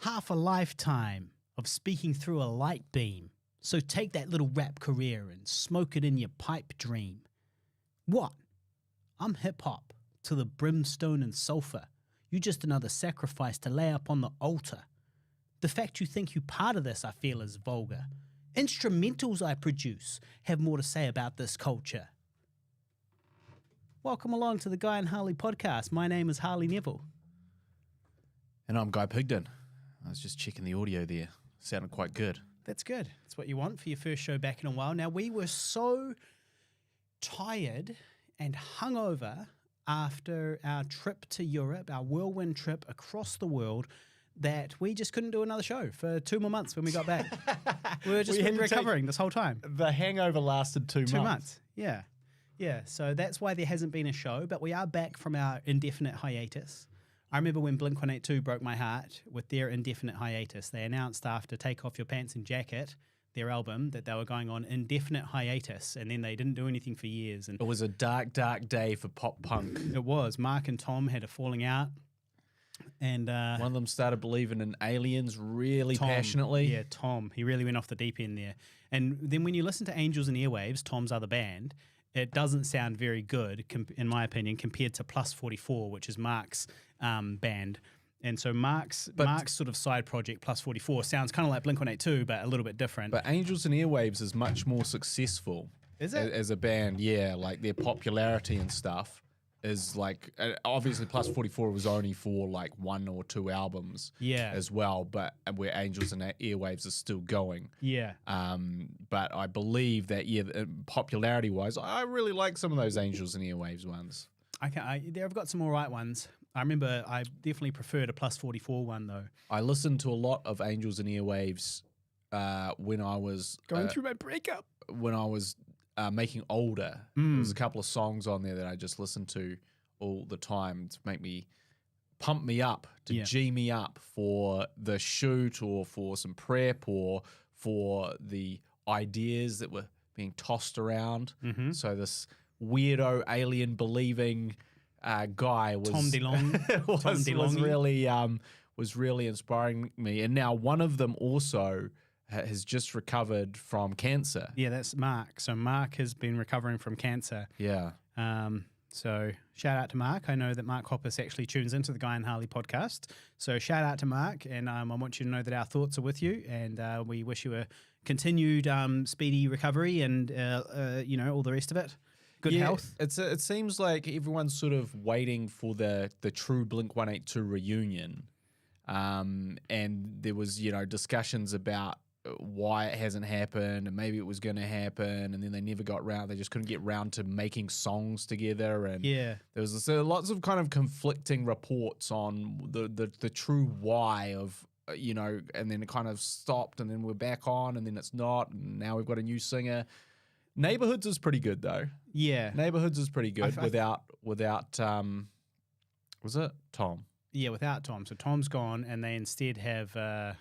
half a lifetime of speaking through a light beam. So take that little rap career and smoke it in your pipe dream. What? I'm hip-hop to the brimstone and sulfur. You just another sacrifice to lay up on the altar. The fact you think you part of this, I feel, is vulgar. Instrumentals I produce have more to say about this culture. Welcome along to the Guy and Harley podcast. My name is Harley Neville. And I'm Guy Pigden. I was just checking the audio there. Sounded quite good. That's good. That's what you want for your first show back in a while. Now, we were so tired and hungover after our trip to Europe, our whirlwind trip across the world, that we just couldn't do another show for 2 more months when we got back. We were just recovering this whole time. The hangover lasted 2 months. 2 months, yeah. Yeah, so that's why there hasn't been a show, but we are back from our indefinite hiatus. I remember when Blink-182 broke my heart with their indefinite hiatus. They announced after Take Off Your Pants and Jacket, their album, that they were going on indefinite hiatus, and then they didn't do anything for years. And it was a dark, dark day for pop punk. It was. Mark and Tom had a falling out. And one of them started believing in aliens really passionately. Yeah, Tom. He really went off the deep end there. And then when you listen to Angels and Airwaves, Tom's other band, it doesn't sound very good, in my opinion, compared to Plus 44, which is Mark's band. And so Mark's sort of side project, Plus 44, sounds kind of like Blink-182, but a little bit different. But Angels and Airwaves is much more successful. Is it? As a band, yeah. Like their popularity and stuff is like, obviously Plus 44 was only for like 1 or 2 albums as well, but where Angels and Airwaves is still going. Yeah. But I believe that, popularity-wise, I really like some of those Angels and Airwaves ones. They've got some all right ones. I remember I definitely preferred a Plus 44 one, though. I listened to a lot of Angels and Airwaves when I was... Going through my breakup. When I was making older. There was a couple of songs on there that I just listened to all the time to make me... pump me up, to G me up for the shoot or for some prep or for the ideas that were being tossed around. Mm-hmm. So this weirdo alien believing guy was Tom DeLonge was really inspiring me. And now one of them also has just recovered from cancer. Yeah, that's Mark. So Mark has been recovering from cancer. Yeah. So shout out to Mark. I know that Mark Hoppus actually tunes into the Guy and Harley podcast. So shout out to Mark, and I want you to know that our thoughts are with you, and we wish you a continued speedy recovery and all the rest of it. Good health. It seems like everyone's sort of waiting for the true Blink-182 reunion, and there was discussions about why it hasn't happened, and maybe it was going to happen, and then they never got round. They just couldn't get round to making songs together, and there was lots of kind of conflicting reports on the true why of and then it kind of stopped, and then we're back on, and then it's not, and now we've got a new singer. Neighborhoods is pretty good though. Yeah, Neighborhoods is pretty good without was it Tom? Yeah, without Tom. So Tom's gone, and they instead have.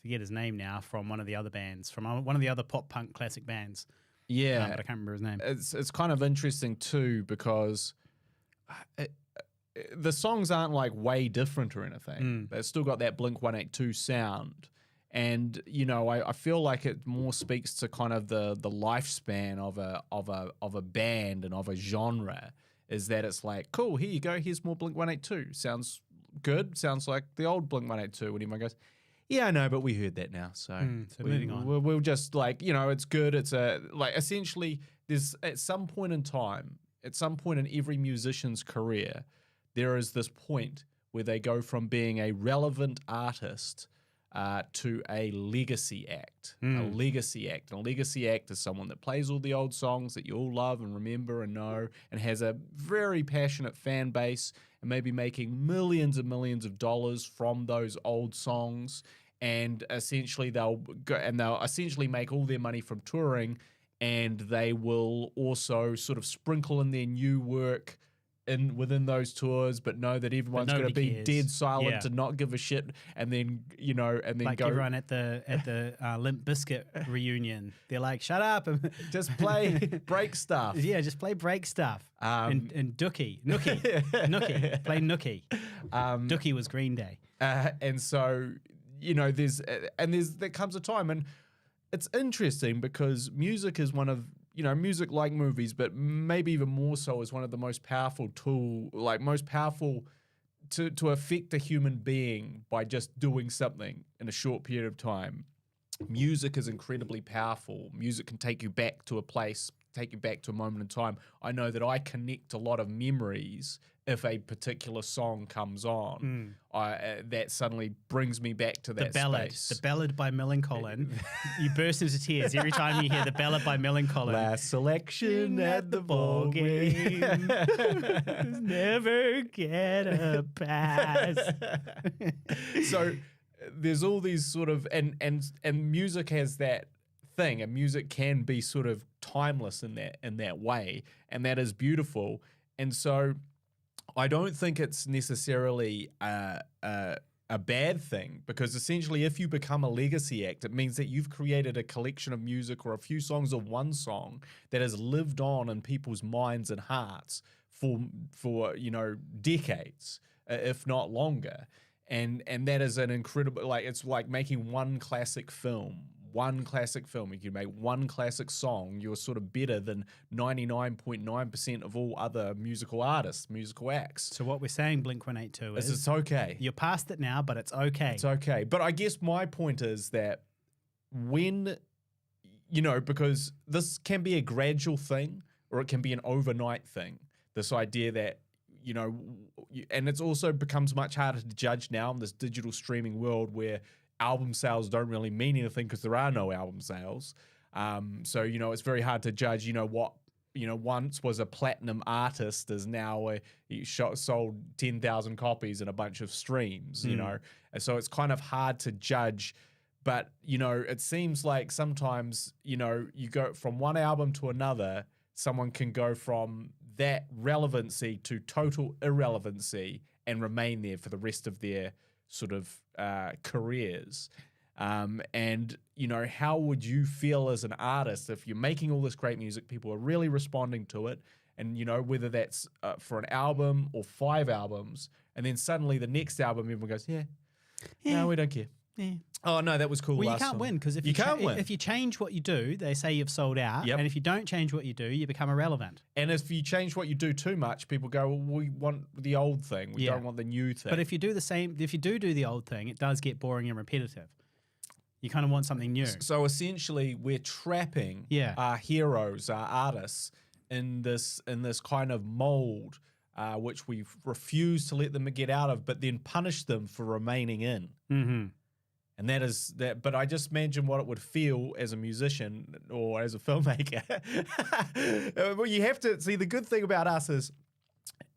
Forget his name now, from one of the other bands, from one of the other pop punk classic bands. Yeah. But I can't remember his name. It's kind of interesting too, because the songs aren't like way different or anything. They've still got that Blink-182 sound. And, I feel like it more speaks to kind of the lifespan of a band and of a genre, is that it's like, cool, here you go, here's more Blink-182. Sounds good, sounds like the old Blink-182. When everyone goes, yeah, I know, but we heard that now. So moving on. We'll just it's good. It's essentially there's at some point in time, at some point in every musician's career, there is this point where they go from being a relevant artist to a legacy act. A legacy act. And a legacy act is someone that plays all the old songs that you all love and remember and know, and has a very passionate fan base, and maybe making millions and millions of dollars from those old songs. And essentially they'll essentially make all their money from touring, and they will also sort of sprinkle in their new work within those tours, but know that everyone's going to be dead silent and not give a shit, and then like go everyone at the Limp Bizkit reunion. They're like, shut up, just play break stuff. Yeah, just play break stuff. And Nookie, play Nookie. Dookie was Green Day. And so, there comes a time, and it's interesting because music is one of, music like movies, but maybe even more so is one of the most powerful to affect a human being by just doing something in a short period of time. Music is incredibly powerful. Music can take you back to a place, take you back to a moment in time. I know that I connect a lot of memories if a particular song comes on. That suddenly brings me back to that space. The Ballad by Millencolin. You burst into tears every time you hear the Ballad by Millencolin. Last selection at the ball game. Never get a pass. So there's all these sort of, and music has that thing, and music can be sort of timeless in that way, and that is beautiful. And so I don't think it's necessarily a bad thing, because essentially if you become a legacy act, it means that you've created a collection of music or a few songs of one song that has lived on in people's minds and hearts for decades, if not longer. And that is an incredible, it's like making one classic film. You can make one classic song. You're sort of better than 99.9% of all other musical artists, musical acts. So what we're saying, Blink-182, is it's okay. You're past it now, but it's okay. It's okay. But I guess my point is that when, because this can be a gradual thing or it can be an overnight thing, this idea that, and it's also becomes much harder to judge now in this digital streaming world where album sales don't really mean anything because there are no album sales. So, it's very hard to judge, what, once was a platinum artist is now sold 10,000 copies and a bunch of streams, And so it's kind of hard to judge. But, it seems like sometimes, you go from one album to another, someone can go from that relevancy to total irrelevancy and remain there for the rest of their sort of careers. And, how would you feel as an artist if you're making all this great music, people are really responding to it, and, whether that's for an album or 5 albums, and then suddenly the next album, everyone goes, no, we don't care. Yeah. Oh, no, that was cool. Well, you can't win, because if you change what you do, they say you've sold out. Yep. And if you don't change what you do, you become irrelevant. And if you change what you do too much, people go, well, we want the old thing. We don't want the new thing. But if you do the old thing, it does get boring and repetitive. You kind of want something new. So essentially, we're trapping our heroes, our artists, in this kind of mold, which we refuse to let them get out of, but then punish them for remaining in. Mm-hmm. And that is that. But I just imagine what it would feel as a musician or as a filmmaker. Well, you have to see, the good thing about us is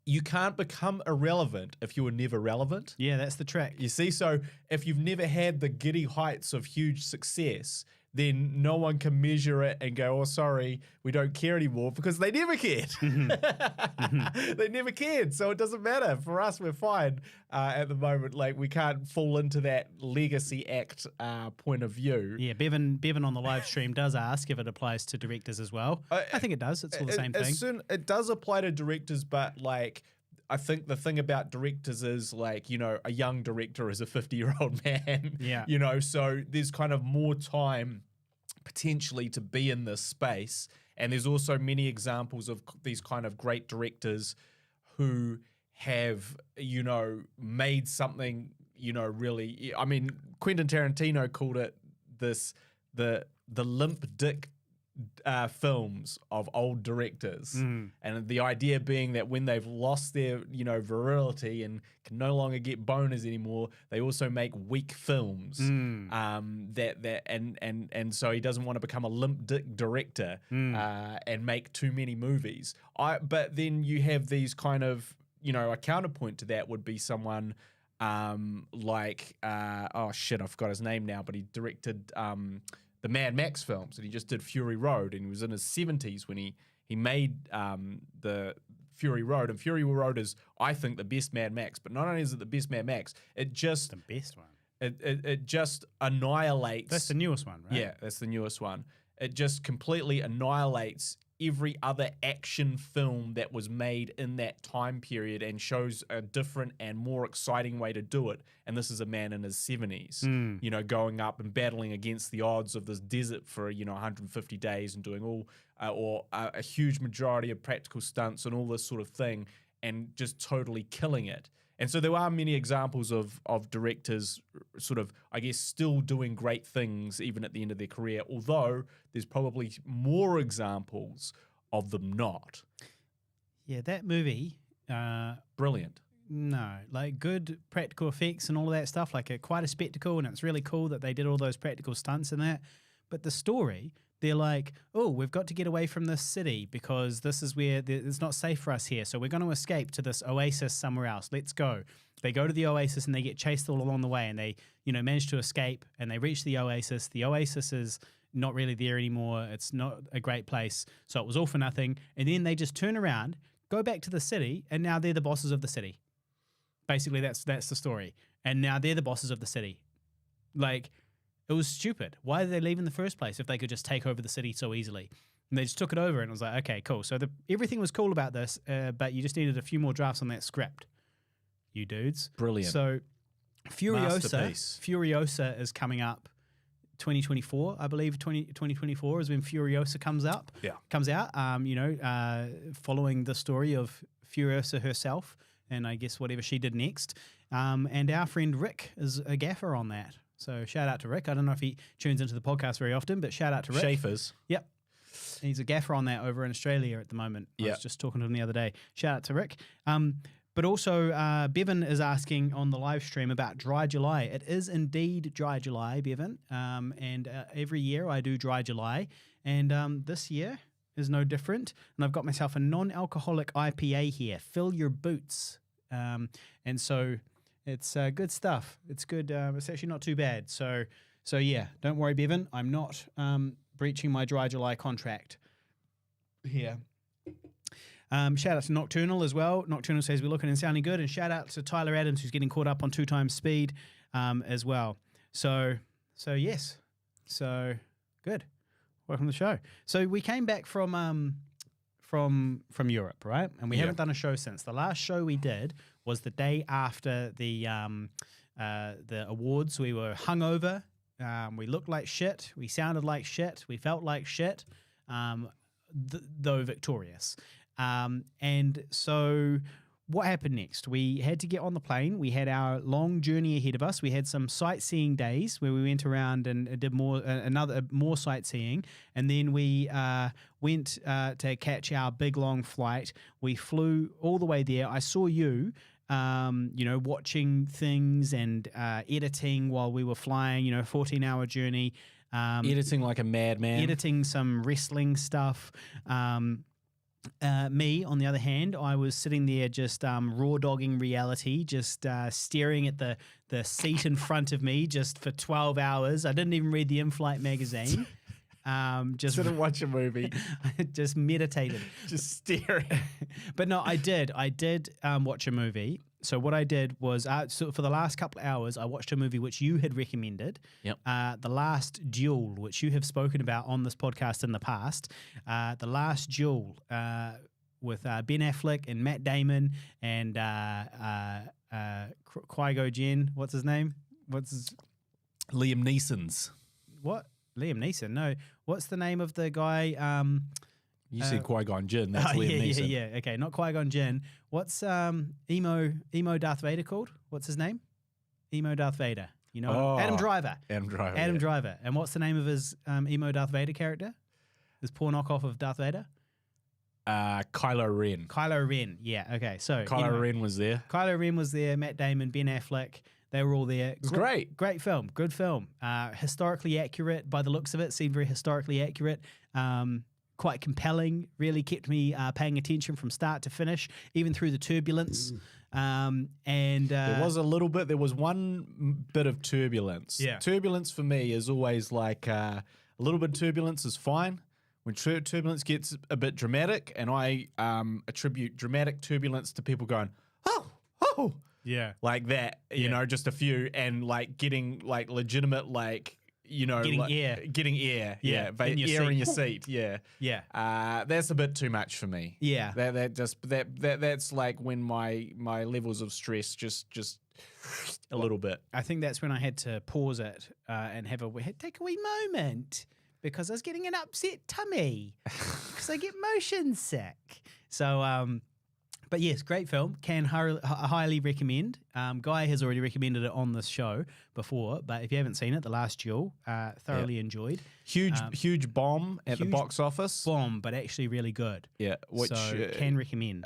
you can't become irrelevant if you were never relevant. Yeah, that's the trick. You see, so if you've never had the giddy heights of huge success, then no one can measure it and go, oh, sorry, we don't care anymore, because they never cared. They never cared. So it doesn't matter. For us, we're fine at the moment. Like, we can't fall into that legacy act point of view. Yeah, Bevan on the live stream does ask if it applies to directors as well. I think it does. It's all the same thing. It does apply to directors, but like, I think the thing about directors is, like, a young director is a 50-year-old man. Yeah. So there's kind of more time potentially to be in this space. And there's also many examples of these kind of great directors who have, made something, really, I mean, Quentin Tarantino called it the limp dick films of old directors, and the idea being that when they've lost their virility and can no longer get boners anymore, they also make weak films. And so he doesn't want to become a limp dick director and make too many movies. But then you have these kind of, a counterpoint to that would be someone like oh shit, I forgot his name now, but he directed the Mad Max films, and he just did Fury Road, and he was in his 70s when he made the Fury Road. And Fury Road is, I think, the best Mad Max. But not only is it the best Mad Max, it just the best one. It just annihilates. That's the newest one, right? Yeah, that's the newest one. It just completely annihilates every other action film that was made in that time period and shows a different and more exciting way to do it. And this is a man in his 70s, you know, going up and battling against the odds of this desert for, you know, 150 days and doing all, a huge majority of practical stunts and all this sort of thing, and just totally killing it. And so there are many examples of directors sort of, I guess, still doing great things even at the end of their career, although there's probably more examples of them not. Yeah, that movie... Brilliant. No, like good practical effects and all of that stuff, like quite a spectacle, and it's really cool that they did all those practical stunts and that. But the story... They're like, oh, we've got to get away from this city because this is where it's not safe for us here. So we're going to escape to this oasis somewhere else. Let's go. They go to the oasis and they get chased all along the way, and they, you know, manage to escape, and they reach the oasis. The oasis is not really there anymore. It's not a great place. So it was all for nothing. And then they just turn around, go back to the city, and now they're the bosses of the city. Basically, that's the story. And now they're the bosses of the city. Like... It was stupid. Why did they leave in the first place if they could just take over the city so easily? And they just took it over, and it was like, okay, cool. So everything was cool about this, but you just needed a few more drafts on that script, you dudes. Brilliant. So Furiosa is coming up 2024, I believe. 2024 is when Furiosa comes out. You know, following the story of Furiosa herself, and I guess whatever she did next. And our friend Rick is a gaffer on that. So shout out to Rick. I don't know if he tunes into the podcast very often, but shout out to Rick. Schaefer's. Yep. He's a gaffer on that over in Australia at the moment. I was just talking to him the other day. Shout out to Rick. But also, Bevan is asking on the live stream about Dry July. It is indeed Dry July, Bevan. And every year I do Dry July. And this year is no different. And I've got myself a non-alcoholic IPA here. Fill your boots. And so... It's good stuff. It's good. It's actually not too bad. So yeah, don't worry, Bevan. I'm not breaching my Dry July contract here. Shout out to Nocturnal as well. Nocturnal says we're looking and sounding good. And shout out to Tyler Adams, who's getting caught up on 2 times speed as well. So yes. So good. Welcome to the show. So we came back from Europe, right? And we haven't done a show since. The last show we did was the day after the awards. We were hungover. We looked like shit. We sounded like shit. We felt like shit, though victorious. And so what happened next? We had to get on the plane. We had our long journey ahead of us. We had some sightseeing days where we went around and did more sightseeing. And then we went to catch our big long flight. We flew all the way there. I saw you, watching things and editing while we were flying, 14-hour journey. Editing like a madman. Editing some wrestling stuff. Me, on the other hand, I was sitting there just raw dogging reality, just staring at the seat in front of me just for 12 hours. I didn't even read the in-flight magazine. Just didn't watch a movie. Just meditated. Just staring. But no, I did watch a movie. So what I did was, so for the last couple of hours, I watched a movie which you had recommended. Yep. The Last Duel, which you have spoken about on this podcast in the past. The Last Duel with Ben Affleck and Matt Damon and Qui-Go Jinn. What's his name? Liam Neeson's. What? Liam Neeson? No. What's the name of the guy? You said Qui-Gon Jinn. That's Liam Neeson. Yeah. Okay, not Qui-Gon Jinn. What's emo Darth Vader called? What's his name? Emo Darth Vader. You know, Adam Driver. Adam Driver. And what's the name of his emo Darth Vader character? His poor knockoff of Darth Vader? Kylo Ren. Kylo Ren. Yeah. Okay. So Kylo Ren was there. Kylo Ren was there. Matt Damon, Ben Affleck. They were all there. It's great. Great film. Good film. Historically accurate by the looks of it. Seemed very historically accurate. Quite compelling. Really kept me paying attention from start to finish, even through the turbulence. There was a little bit. There was one bit of turbulence. Yeah. Turbulence for me is always like a little bit of turbulence is fine. When turbulence gets a bit dramatic, and I attribute dramatic turbulence to people going, yeah, like that, you know, just a few, and like getting like legitimate, like, Getting air. Getting air. Yeah, in your air seat. in your seat. Yeah. Yeah. That's a bit too much for me. Yeah. That's like when my levels of stress just a little bit. I think that's when I had to pause it and take a wee moment because I was getting an upset tummy because I get motion sick. So, but yes, great film. Can highly recommend. Guy has already recommended it on this show before, but if you haven't seen it, The Last Duel, thoroughly enjoyed. Huge bomb at the box office. Bomb, but actually really good. Yeah, which can recommend.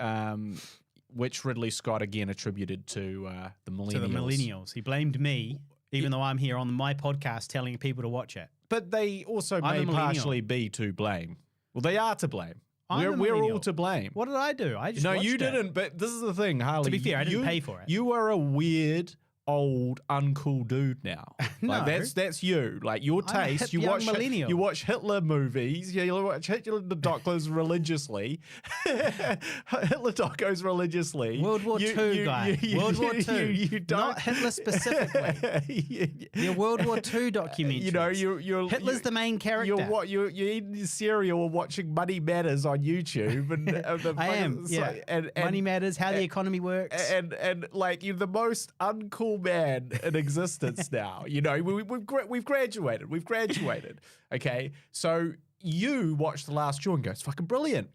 Which Ridley Scott again attributed to the millennials. To the millennials. He blamed me, even though I'm here on my podcast telling people to watch it. But they also may partially be to blame. Well, they are to blame. We're all to blame. What did I do? I just No, watched you it. didn't. But this is the thing, Harley. To be fair, I didn't pay for it. You are a weird, old, uncool dude now. No. Like that's you. Like your I'm a taste. hip You young watch millennial. you watch Hitler movies. Yeah, you watch Hitler docos religiously. Hitler docos religiously. World War II guy. World War II. You don't. Not Hitler specifically. Your World War II documentary. You know, you're Hitler's the main character. You're eating your cereal and watching Money Matters on YouTube. And I am. Yeah. And Money Matters. How the economy works. And like you're the most uncool man in existence now. You know, we've graduated. We've graduated. Okay, so you watch The Last Duel and go, it's fucking brilliant.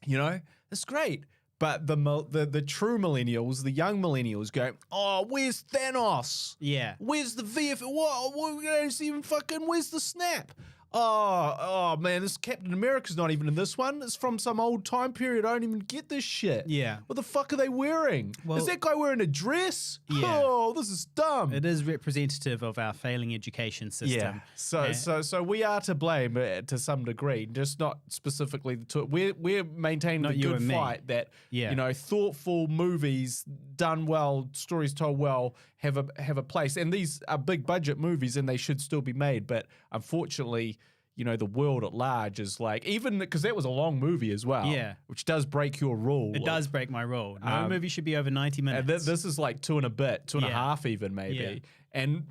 You know, it's great. But the true millennials, the young millennials go, oh, where's Thanos? Yeah. Where's the VF? What? We don't even fucking. Where's the snap? Oh man, this Captain America's not even in this one. It's from some old time period. I don't even get this shit. Yeah. What the fuck are they wearing? Well, is that guy wearing a dress? Yeah. Oh, this is dumb. It is representative of our failing education system. Yeah. So we are to blame to some degree, just not specifically the two. We're maintaining Not the you good and me. fight that Yeah. you know, thoughtful movies done well, stories told well have a place. And these are big budget movies and they should still be made, but unfortunately, you know, the world at large is like, even because that was a long movie as well. Yeah. Which does break your rule. It does break my rule. No movie should be over 90 minutes. And this is like 2 and a bit, two and a half even maybe. Yeah. And,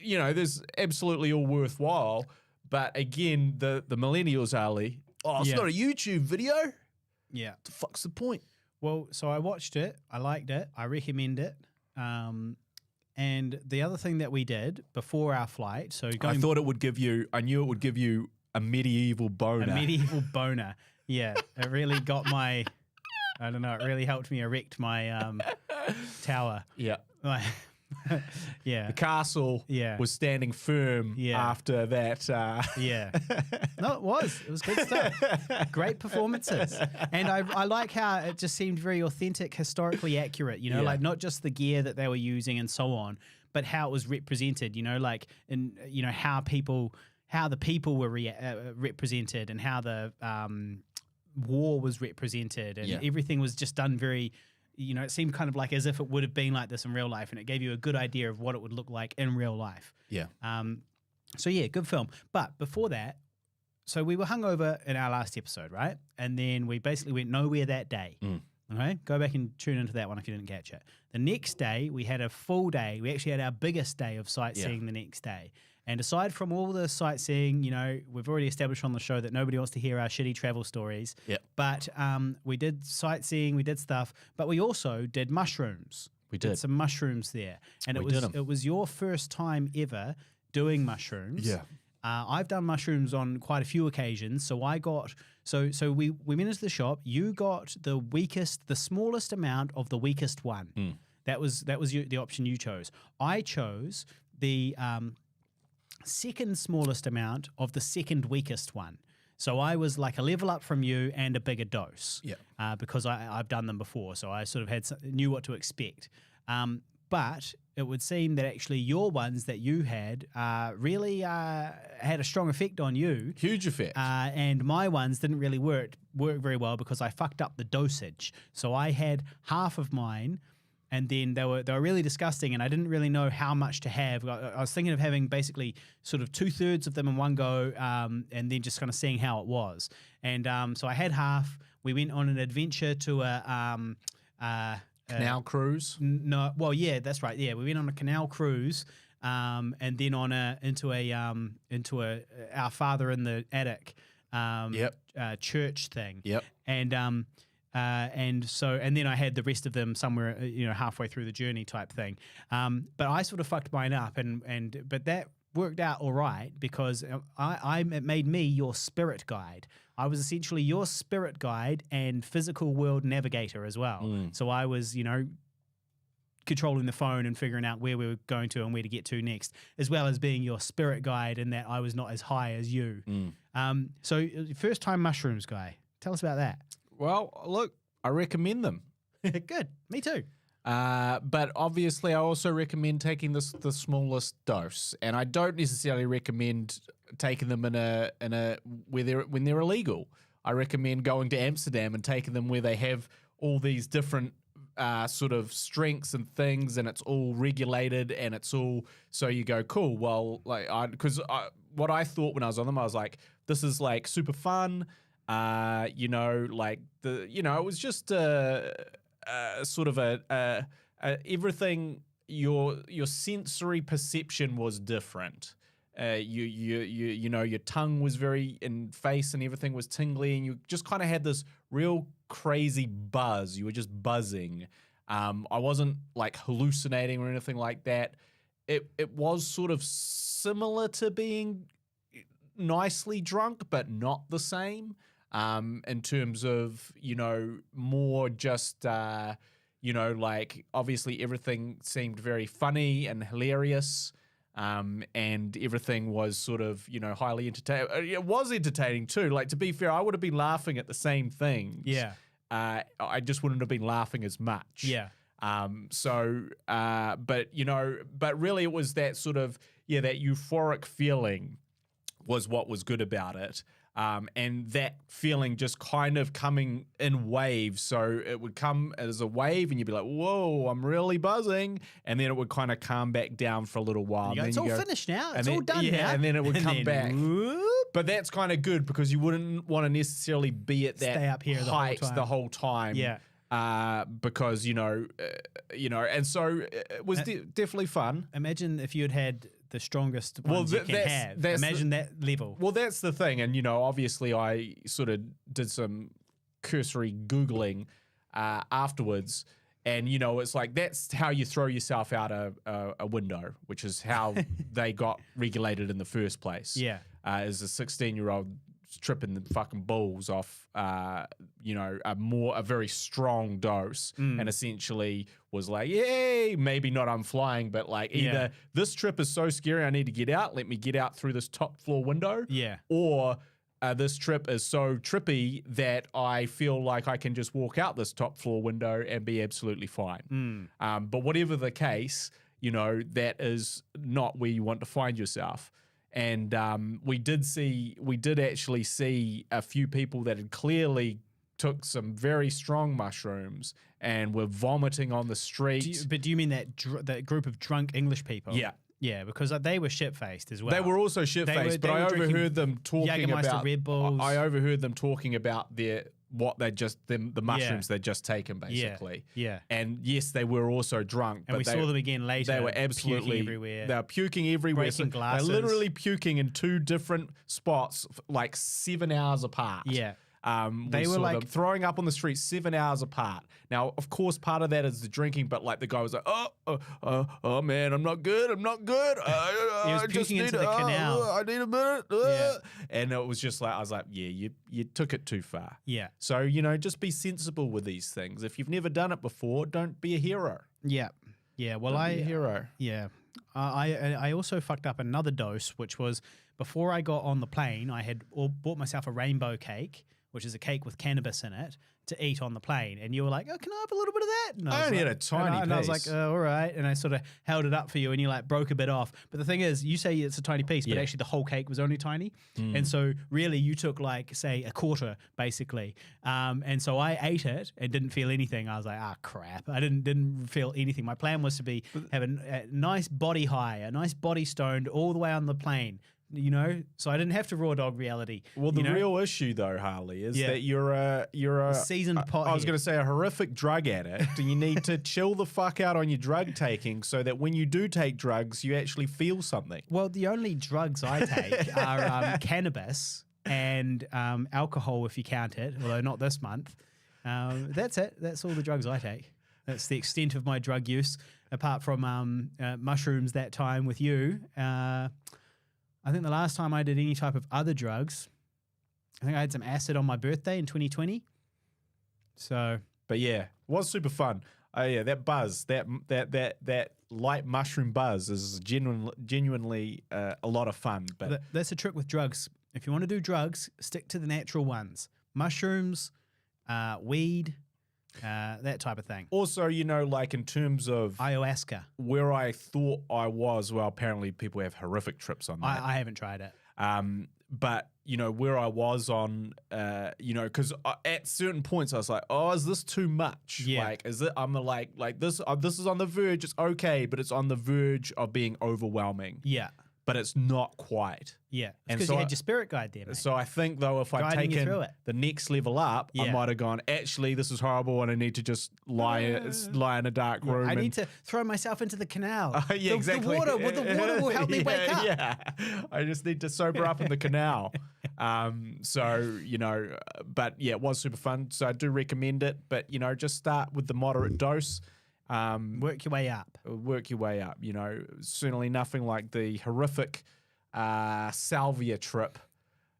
you know, there's absolutely all worthwhile. But again, the millennials, Ali, it's not a YouTube video? Yeah. What the fuck's the point? Well, so I watched it. I liked it. I recommend it. And the other thing that we did before our flight, so I knew it would give you a medieval boner. A medieval boner. Yeah, it really got my, I don't know, it really helped me erect my tower. Yeah. Yeah. The castle was standing firm after that. Yeah. No, it was. It was good stuff. Great performances. And I like how it just seemed very authentic, historically accurate, you know, like not just the gear that they were using and so on, but how it was represented, you know, like, in, you know, how the people were represented and how the war was represented and everything was just done very, you know, it seemed kind of like as if it would have been like this in real life, and it gave you a good idea of what it would look like in real life. Yeah. So yeah, good film. But before that, so we were hungover in our last episode, right? And then we basically went nowhere that day. Okay, go back and tune into that one if you didn't catch it. The next day, we had a full day. We actually had our biggest day of sightseeing the next day. And aside from all the sightseeing, you know, we've already established on the show that nobody wants to hear our shitty travel stories. Yep. But we did sightseeing, we did stuff, but we also did mushrooms. We did some mushrooms there, and it was your first time ever doing mushrooms. Yeah. I've done mushrooms on quite a few occasions, so I got so we went into the shop. You got the smallest amount of the weakest one. That was the option you chose. I chose the second smallest amount of the second weakest one. So I was like a level up from you and a bigger dose. Yeah. Because I've done them before, so I sort of knew what to expect. But it would seem that actually your ones that you had really had a strong effect on you. Huge effect. And my ones didn't really work very well because I fucked up the dosage. So I had half of mine, and then they were really disgusting, and I didn't really know how much to have. I was thinking of having basically sort of 2/3 of them in one go, and then just kind of seeing how it was. And so I had half. We went on an adventure to a canal cruise. No, well, yeah, that's right. Yeah, we went on a canal cruise and then on into our Father in the Attic church thing. Yep. And so then I had the rest of them somewhere halfway through the journey type thing. But I sort of fucked mine up, but that worked out all right because it made me your spirit guide. I was essentially your spirit guide and physical world navigator as well. So I was, controlling the phone and figuring out where we were going to and where to get to next, as well as being your spirit guide in that I was not as high as you. So first time mushrooms guy, tell us about that. Well, look, I recommend them. Good, me too. But obviously, I also recommend taking the smallest dose, and I don't necessarily recommend taking them when they're illegal. I recommend going to Amsterdam and taking them where they have all these different sort of strengths and things, and it's all regulated, and it's all so you go cool. Well, what I thought when I was on them, I was like, this is like super fun. It was just sort of everything. Your sensory perception was different. Your tongue was very in face and everything was tingly, and you just kind of had this real crazy buzz. You were just buzzing. I wasn't like hallucinating or anything like that. It was sort of similar to being nicely drunk, but not the same. In terms of, more just, like obviously everything seemed very funny and hilarious. And everything was sort of, highly entertaining. It was entertaining too. Like, to be fair, I would have been laughing at the same things. Yeah. I just wouldn't have been laughing as much. Yeah. But really it was that sort of, that euphoric feeling was what was good about it. And that feeling just kind of coming in waves. So it would come as a wave and you'd be like, whoa, I'm really buzzing. And then it would kind of calm back down for a little while. It's all finished now. It's all done now. And then it would come back. Whoop. But that's kind of good because you wouldn't want to necessarily be at that stay up here the whole time. Yeah. Because, and so it was definitely fun. Imagine if you had the strongest ones you can have. Imagine that level. Well, that's the thing. And, obviously I sort of did some cursory Googling afterwards. And, it's like that's how you throw yourself out a window, which is how they got regulated in the first place. Yeah. As a 16-year-old tripping the fucking balls off, a very strong dose, and essentially was like, yay, maybe not I'm flying, but like either this trip is so scary I need to get out, let me get out through this top floor window, or this trip is so trippy that I feel like I can just walk out this top floor window and be absolutely fine. But whatever the case, that is not where you want to find yourself. And we did actually see a few people that had clearly took some very strong mushrooms and were vomiting on the street. Do you mean that group of drunk English people? Yeah. Yeah, because they were shit-faced as well. They were also shit-faced, but I overheard them talking about Red Bulls. I overheard them talking about the mushrooms they'd just taken, basically. Yeah. And yes, they were also drunk. And we saw them again later. They were absolutely puking everywhere. They were puking everywhere. Breaking glasses. They're literally puking in two different spots, like 7 hours apart. Yeah. They were like throwing up on the street 7 hours apart. Now, of course, part of that is the drinking, but like the guy was like, oh man, I'm not good. He was puking into the canal. I need a minute. And it was just like, I was like, yeah, you took it too far. Yeah. So, just be sensible with these things. If you've never done it before, don't be a hero. Yeah. Yeah. Well, don't be a hero. Yeah. I also fucked up another dose, which was before I got on the plane, I had bought myself a rainbow cake, which is a cake with cannabis in it, to eat on the plane. And you were like, oh, can I have a little bit of that? And I only had a tiny piece. And I was like, all right. And I sort of held it up for you and you like broke a bit off. But the thing is, you say it's a tiny piece, but actually the whole cake was only tiny. And so really you took like, say, a quarter, basically. And so I ate it and didn't feel anything. I was like, crap. I didn't feel anything. My plan was to have a nice body high, a nice body stoned all the way on the plane. you know, so I didn't have to raw dog reality. Well, the you know? real issue though, Harley, is that you're a seasoned pothead. I was going to say a horrific drug addict, and you need to chill the fuck out on your drug taking so that when you do take drugs, you actually feel something. Well, the only drugs I take are cannabis and alcohol, if you count it, although not this month. That's it. That's all the drugs I take. That's the extent of my drug use, apart from mushrooms that time with you. I think the last time I did any type of other drugs, I think I had some acid on my birthday in 2020. So, but yeah, it was super fun. Yeah, that buzz, that light mushroom buzz is genuinely a lot of fun. But that's a trick with drugs. If you want to do drugs, stick to the natural ones: mushrooms, weed, that type of thing. Also, you know, like in terms of ayahuasca, where I thought I was, well, apparently people have horrific trips on that. I haven't tried it. But, you know, where I was on, you know, because at certain points I was like, oh, is this too much? Yeah. Like, is it, I'm like this is on the verge, it's okay, but it's on the verge of being overwhelming. Yeah. But it's not quite. Yeah. And because so you had your spirit guide there, mate. So I think, though, if I'd taken the next level up, I might have gone, actually, this is horrible and I need to just lie in a dark room. I need to throw myself into the canal. Yeah, exactly. The water will help me wake up. Yeah, I just need to sober up in the canal. So, you know, but yeah, it was super fun. So I do recommend it. But, you know, just start with the moderate dose. Work your way up. Work your way up, you know. Certainly nothing like the horrific salvia trip.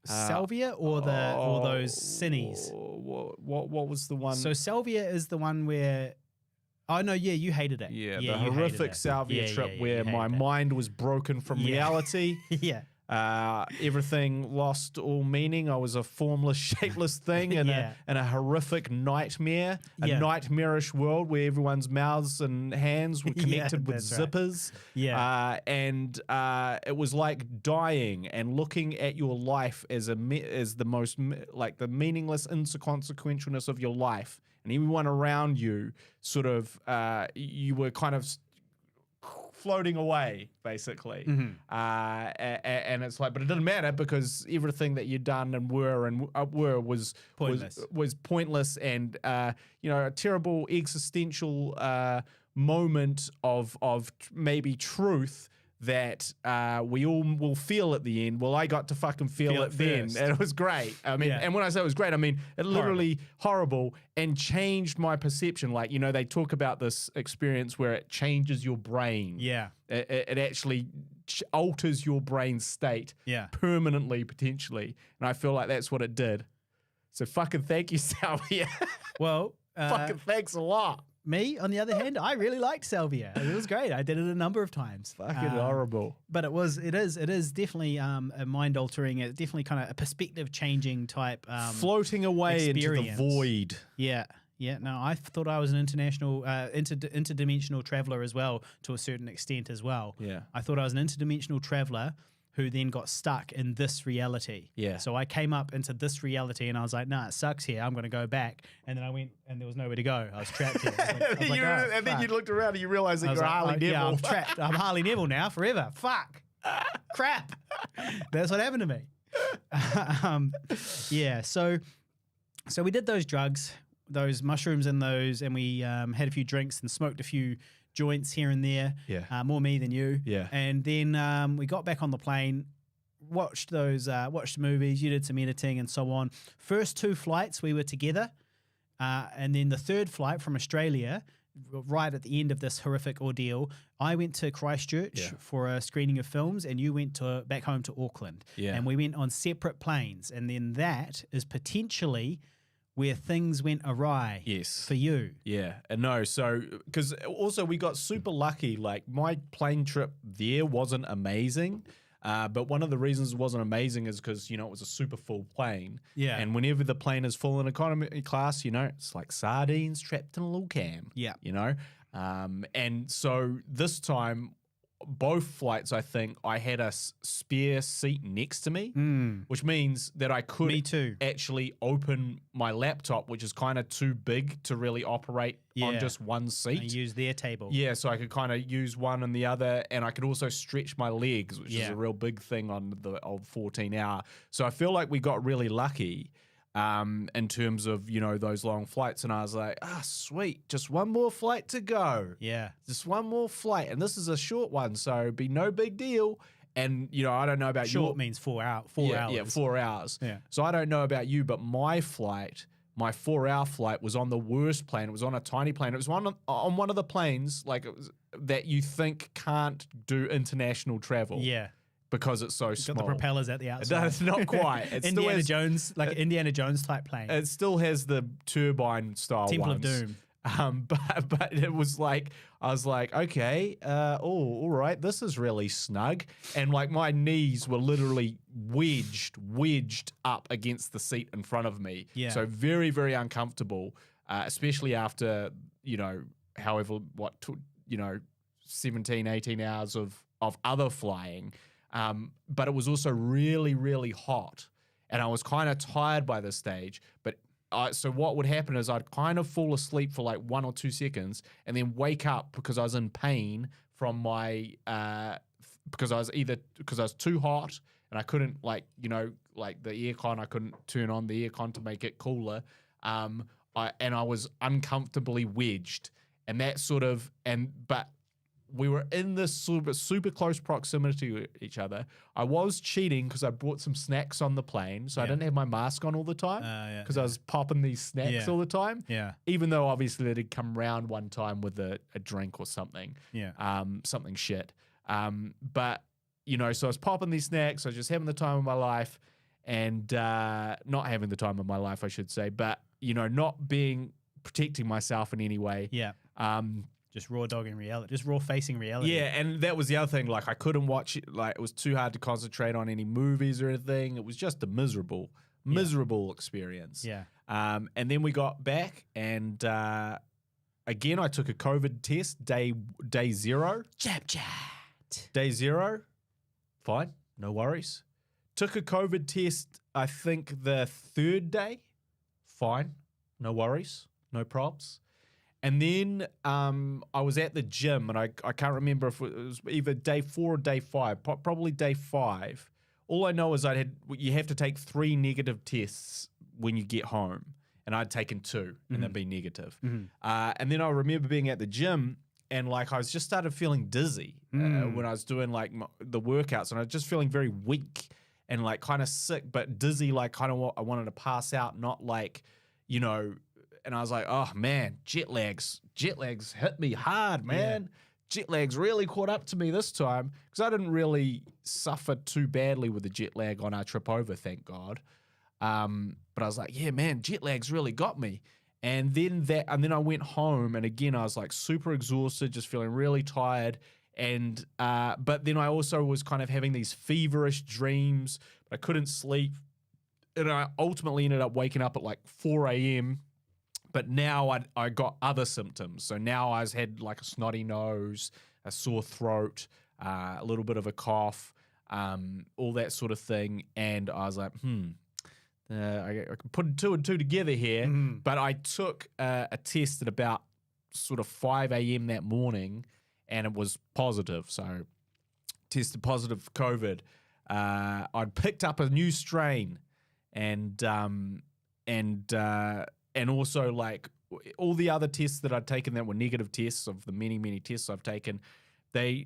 Salvia or those cinnies? What was the one? So salvia is the one where... Oh, no, yeah, you hated it. Yeah, the horrific salvia trip where my mind was broken from reality. Yeah. Everything lost all meaning. I was a formless, shapeless thing in a horrific nightmare, a nightmarish world where everyone's mouths and hands were connected with zippers. Right. Yeah. And it was like dying and looking at your life as the most, like the meaningless inconsequentialness of your life. And everyone around you sort of, you were kind of floating away, basically. Mm-hmm. And it's like, but it didn't matter because everything that you'd done and were was pointless and, you know, a terrible existential moment of maybe truth that we all will feel at the end. Well, I got to fucking feel it then. And it was great. I mean, and when I say it was great, I mean, it literally horrible and changed my perception. Like, you know, they talk about this experience where it changes your brain. Yeah. It actually alters your brain state permanently, potentially. And I feel like that's what it did. So fucking thank you, Salvia. Well, fucking thanks a lot. Me, on the other hand, I really liked salvia. It was great. I did it a number of times. Fucking horrible. But it is definitely a mind altering. It's definitely kind of a perspective changing type. Floating away experience. Into the void. Yeah. Yeah. No, I thought I was an international, interdimensional traveler as well, to a certain extent as well. Yeah. I thought I was an interdimensional traveler who then got stuck in this reality. Yeah. So I came up into this reality and I was like, nah, it sucks here. I'm going to go back. And then I went and there was nowhere to go. I was trapped here. And then you looked around and you realized that you're Harley Neville. Yeah, I'm trapped. I'm Harley Neville now forever. Fuck. Crap. That's what happened to me. Yeah. So we did those drugs, those mushrooms and we had a few drinks and smoked a few joints here and there. Yeah. More me than you. Yeah. And then we got back on the plane, watched movies. You did some editing and so on. First 2 flights we were together, and then the third flight from Australia, right at the end of this horrific ordeal, I went to Christchurch for a screening of films, and you went back home to Auckland. Yeah. And we went on separate planes, and then that is potentially where things went awry for you. Yeah. And no, so, because also we got super lucky. Like, my plane trip there wasn't amazing. But one of the reasons it wasn't amazing is because, you know, it was a super full plane. Yeah. And whenever the plane is full in economy class, you know, it's like sardines trapped in a little can. Yeah. You know? And so this time both flights, I think I had a spare seat next to me, which means that I could Me too. actually open my laptop, which is kind of too big to really operate on Yeah. just one seat. And use their table. Yeah, so I could kind of use one and the other, and I could also stretch my legs, which is a real big thing on the old 14 hour. So I feel like we got really lucky in terms of, you know, those long flights. And I was like, sweet, just one more flight to go. Yeah. Just one more flight. And this is a short one, so it'd be no big deal. And, you know, I don't know about you. Short means 4 hours. 4 hours. Yeah, 4 hours. Yeah. So I don't know about you, but my flight, my 4-hour flight was on the worst plane. It was on a tiny plane. It was on one of the planes like that you think can't do international travel. Yeah. Because it's so Got small. the propellers at the outside. It's not quite. It Indiana Jones, like an Indiana Jones type plane. It still has the turbine style Temple ones. of Doom. But it was like, I was like, okay, all right, this is really snug. And like my knees were literally wedged up against the seat in front of me. Yeah. So very, very uncomfortable, especially after, you know, 17, 18 hours of other flying. But it was also really, really hot. And I was kind of tired by this stage. But so what would happen is I'd kind of fall asleep for like 1 or 2 seconds and then wake up because I was in pain from my, because I was too hot and I couldn't like the aircon, I couldn't turn on the aircon to make it cooler. And I was uncomfortably wedged. And that sort of, but we were in this super close proximity to each other. I was cheating because I brought some snacks on the plane, so I didn't have my mask on all the time because I was popping these snacks all the time. Yeah. Even though obviously they did come round one time with a drink or something. Yeah. Something shit. But, you know, so I was popping these snacks. I was just having the time of my life and not having the time of my life, I should say. But, you know, not protecting myself in any way. Yeah. Just raw dogging reality. Just raw facing reality. Yeah, and that was the other thing. Like, I couldn't watch it. Like, it was too hard to concentrate on any movies or anything. It was just a miserable experience. Yeah. And then we got back, and again, I took a COVID test day 0. Jab. Day 0, fine, no worries. Took a COVID test, I think the 3rd day, fine, no worries, no probs. And then I was at the gym, and I can't remember if it was either day 4 or day 5, probably day 5. All I know is you have to take 3 negative tests when you get home, and I'd taken 2, and they'd be negative. And then I remember being at the gym, and like I was just started feeling dizzy when I was doing like the workouts, and I was just feeling very weak and like kind of sick, but dizzy, like kind of what I wanted to pass out, not like, you know. And I was like, oh, man, jet lags hit me hard, man. Yeah. Jet lags really caught up to me this time because I didn't really suffer too badly with the jet lag on our trip over, thank God. But I was like, yeah, man, jet lags really got me. And then I went home, and again, I was like super exhausted, just feeling really tired. And but then I also was kind of having these feverish dreams. But I couldn't sleep. And I ultimately ended up waking up at like 4 a.m., but now I got other symptoms. So now I had like a snotty nose, a sore throat, a little bit of a cough, all that sort of thing. And I was like, I can put 2 and 2 together here. But I took a test at about sort of 5 a.m. that morning, and it was positive. So tested positive for COVID. I'd picked up a new strain, and also like all the other tests that I'd taken that were negative tests of the many tests I've taken,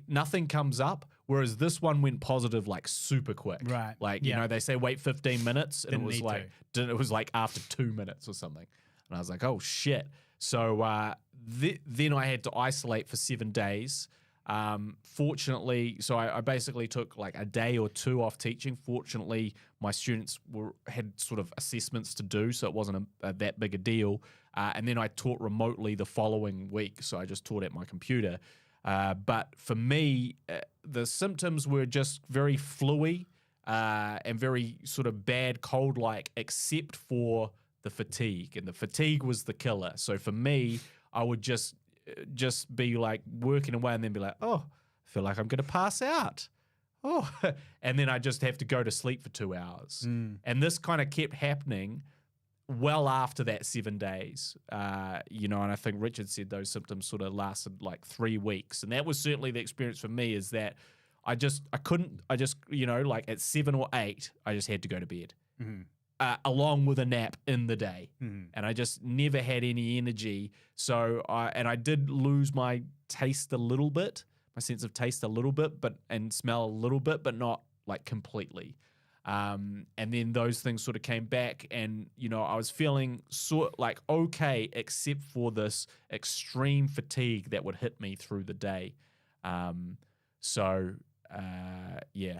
nothing comes up. Whereas this one went positive like super quick. Right. Like, you know, they say wait 15 minutes and it was like after 2 minutes or something. And I was like, oh shit. So then I had to isolate for 7 days. Fortunately, so I basically took like a day or 2 off teaching. Fortunately, my students had sort of assessments to do, so it wasn't that big a deal. And then I taught remotely the following week, so I just taught at my computer. But for me, the symptoms were just very fluey and very sort of bad cold-like, except for the fatigue. And the fatigue was the killer. So for me, I would just be like working away and then be like, oh, feel like I'm going to pass out. Oh, and then I just have to go to sleep for 2 hours. And this kind of kept happening well after that 7 days, and I think Richard said those symptoms sort of lasted like 3 weeks. And that was certainly the experience for me, is that I couldn't, like at 7 or 8, I just had to go to bed, along with a nap in the day. And I just never had any energy. So I did lose my taste a little bit, my sense of taste a little bit, and smell a little bit, but not like completely. And then those things sort of came back, and I was feeling like okay, except for this extreme fatigue that would hit me through the day. Nocturnal. So you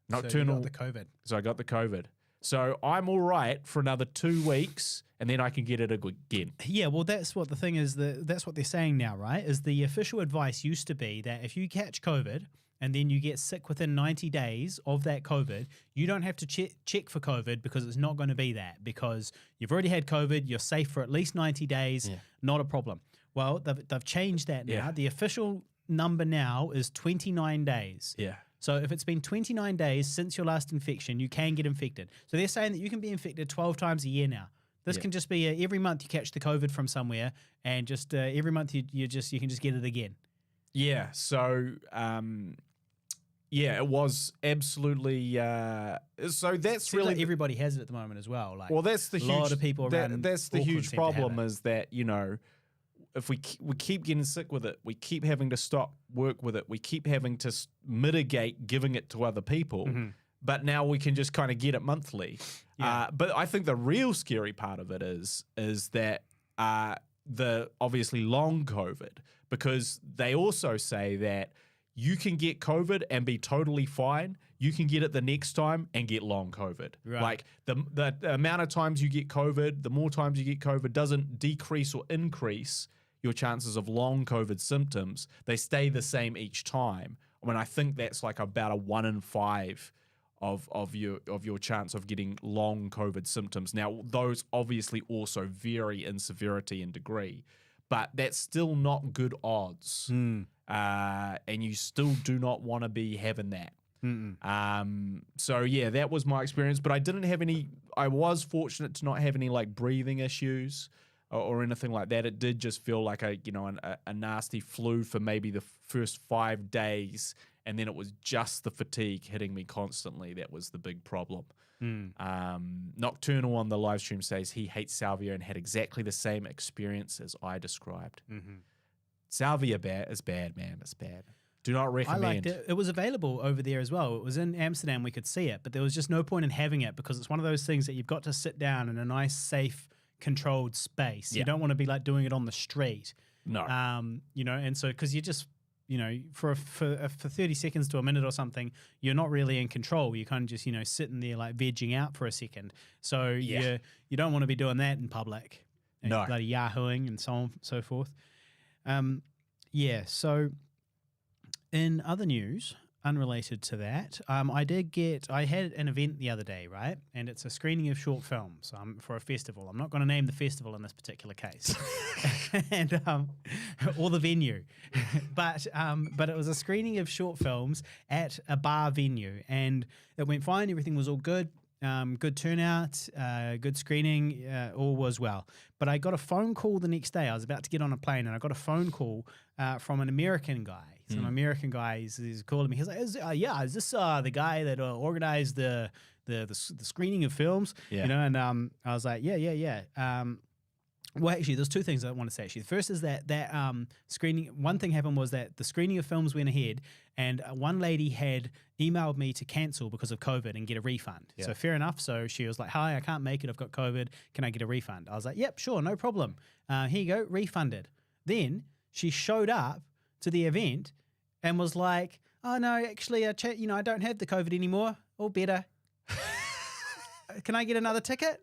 got the COVID. So I got the COVID. So I'm all right for another 2 weeks, and then I can get it again. Yeah, well, that's what the thing is. That's what they're saying now, right? Is the official advice used to be that if you catch COVID and then you get sick within 90 days of that COVID, you don't have to check for COVID, because it's not going to be that, because you've already had COVID, you're safe for at least 90 days, not a problem. Well, they've changed that now. The official number now is 29 days. Yeah. So if it's been 29 days since your last infection, you can get infected. So they're saying that you can be infected 12 times a year now. This can just be every month you catch the COVID from somewhere, and just every month you can just get it again. Yeah. So it was absolutely. So that's Seems really like everybody has it at the moment as well. Like, well, that's the a huge. lot of people around. That's the Auckland huge seem to have problem, it. is that if we keep getting sick with it, we keep having to stop work with it, we keep having to mitigate giving it to other people. But now we can just kind of get it monthly. But I think the real scary part of it is that the obviously long COVID, because they also say that you can get COVID and be totally fine. You can get it the next time and get long COVID. Right. Like the amount of times you get COVID, the more times you get COVID doesn't decrease or increase your chances of long COVID symptoms. They stay the same each time. I mean, I think that's like about a 1 in 5 of your chance of getting long COVID symptoms. Now, those obviously also vary in severity and degree, but that's still not good odds. And you still do not want to be having that. So yeah, that was my experience, but I was fortunate to not have any like breathing issues or anything like that. It did just feel like a nasty flu for maybe the first 5 days, and then it was just the fatigue hitting me constantly. That was the big problem. Nocturnal on the live stream says he hates salvia and had exactly the same experience as I described. Salvia is bad, man. It's bad. Do not recommend. I liked it. It was available over there as well. It was in Amsterdam. We could see it, but there was just no point in having it, because it's one of those things that you've got to sit down in a nice, safe, controlled space. You don't want to be like doing it on the street. No. And so because you just, for 30 seconds to a minute or something, you're not really in control. You kind of just, sitting there like vegging out for a second. So you don't want to be doing that in public. No. Bloody yahooing and so on and so forth. So in other news, unrelated to that, I had an event the other day, right? And it's a screening of short films for a festival. I'm not going to name the festival in this particular case, and or the venue, but it was a screening of short films at a bar venue, and it went fine. Everything was all good. Good turnout, good screening, all was well. But I got a phone call the next day. I was about to get on a plane, and I got a phone call from an American guy. Some American guy is calling me. He's like, is this the guy that organized the screening of films? Yeah. And I was like, yeah. Well, actually, there's two things I want to say. Actually, the first is that screening. One thing happened was that the screening of films went ahead, and one lady had emailed me to cancel because of COVID and get a refund. Yeah. So fair enough. So she was like, "Hi, I can't make it. I've got COVID. Can I get a refund?" I was like, "Yep, sure, no problem. Here you go, refunded." Then she showed up to the event and was like, "Oh no, actually, I don't have the COVID anymore. All better. Can I get another ticket?"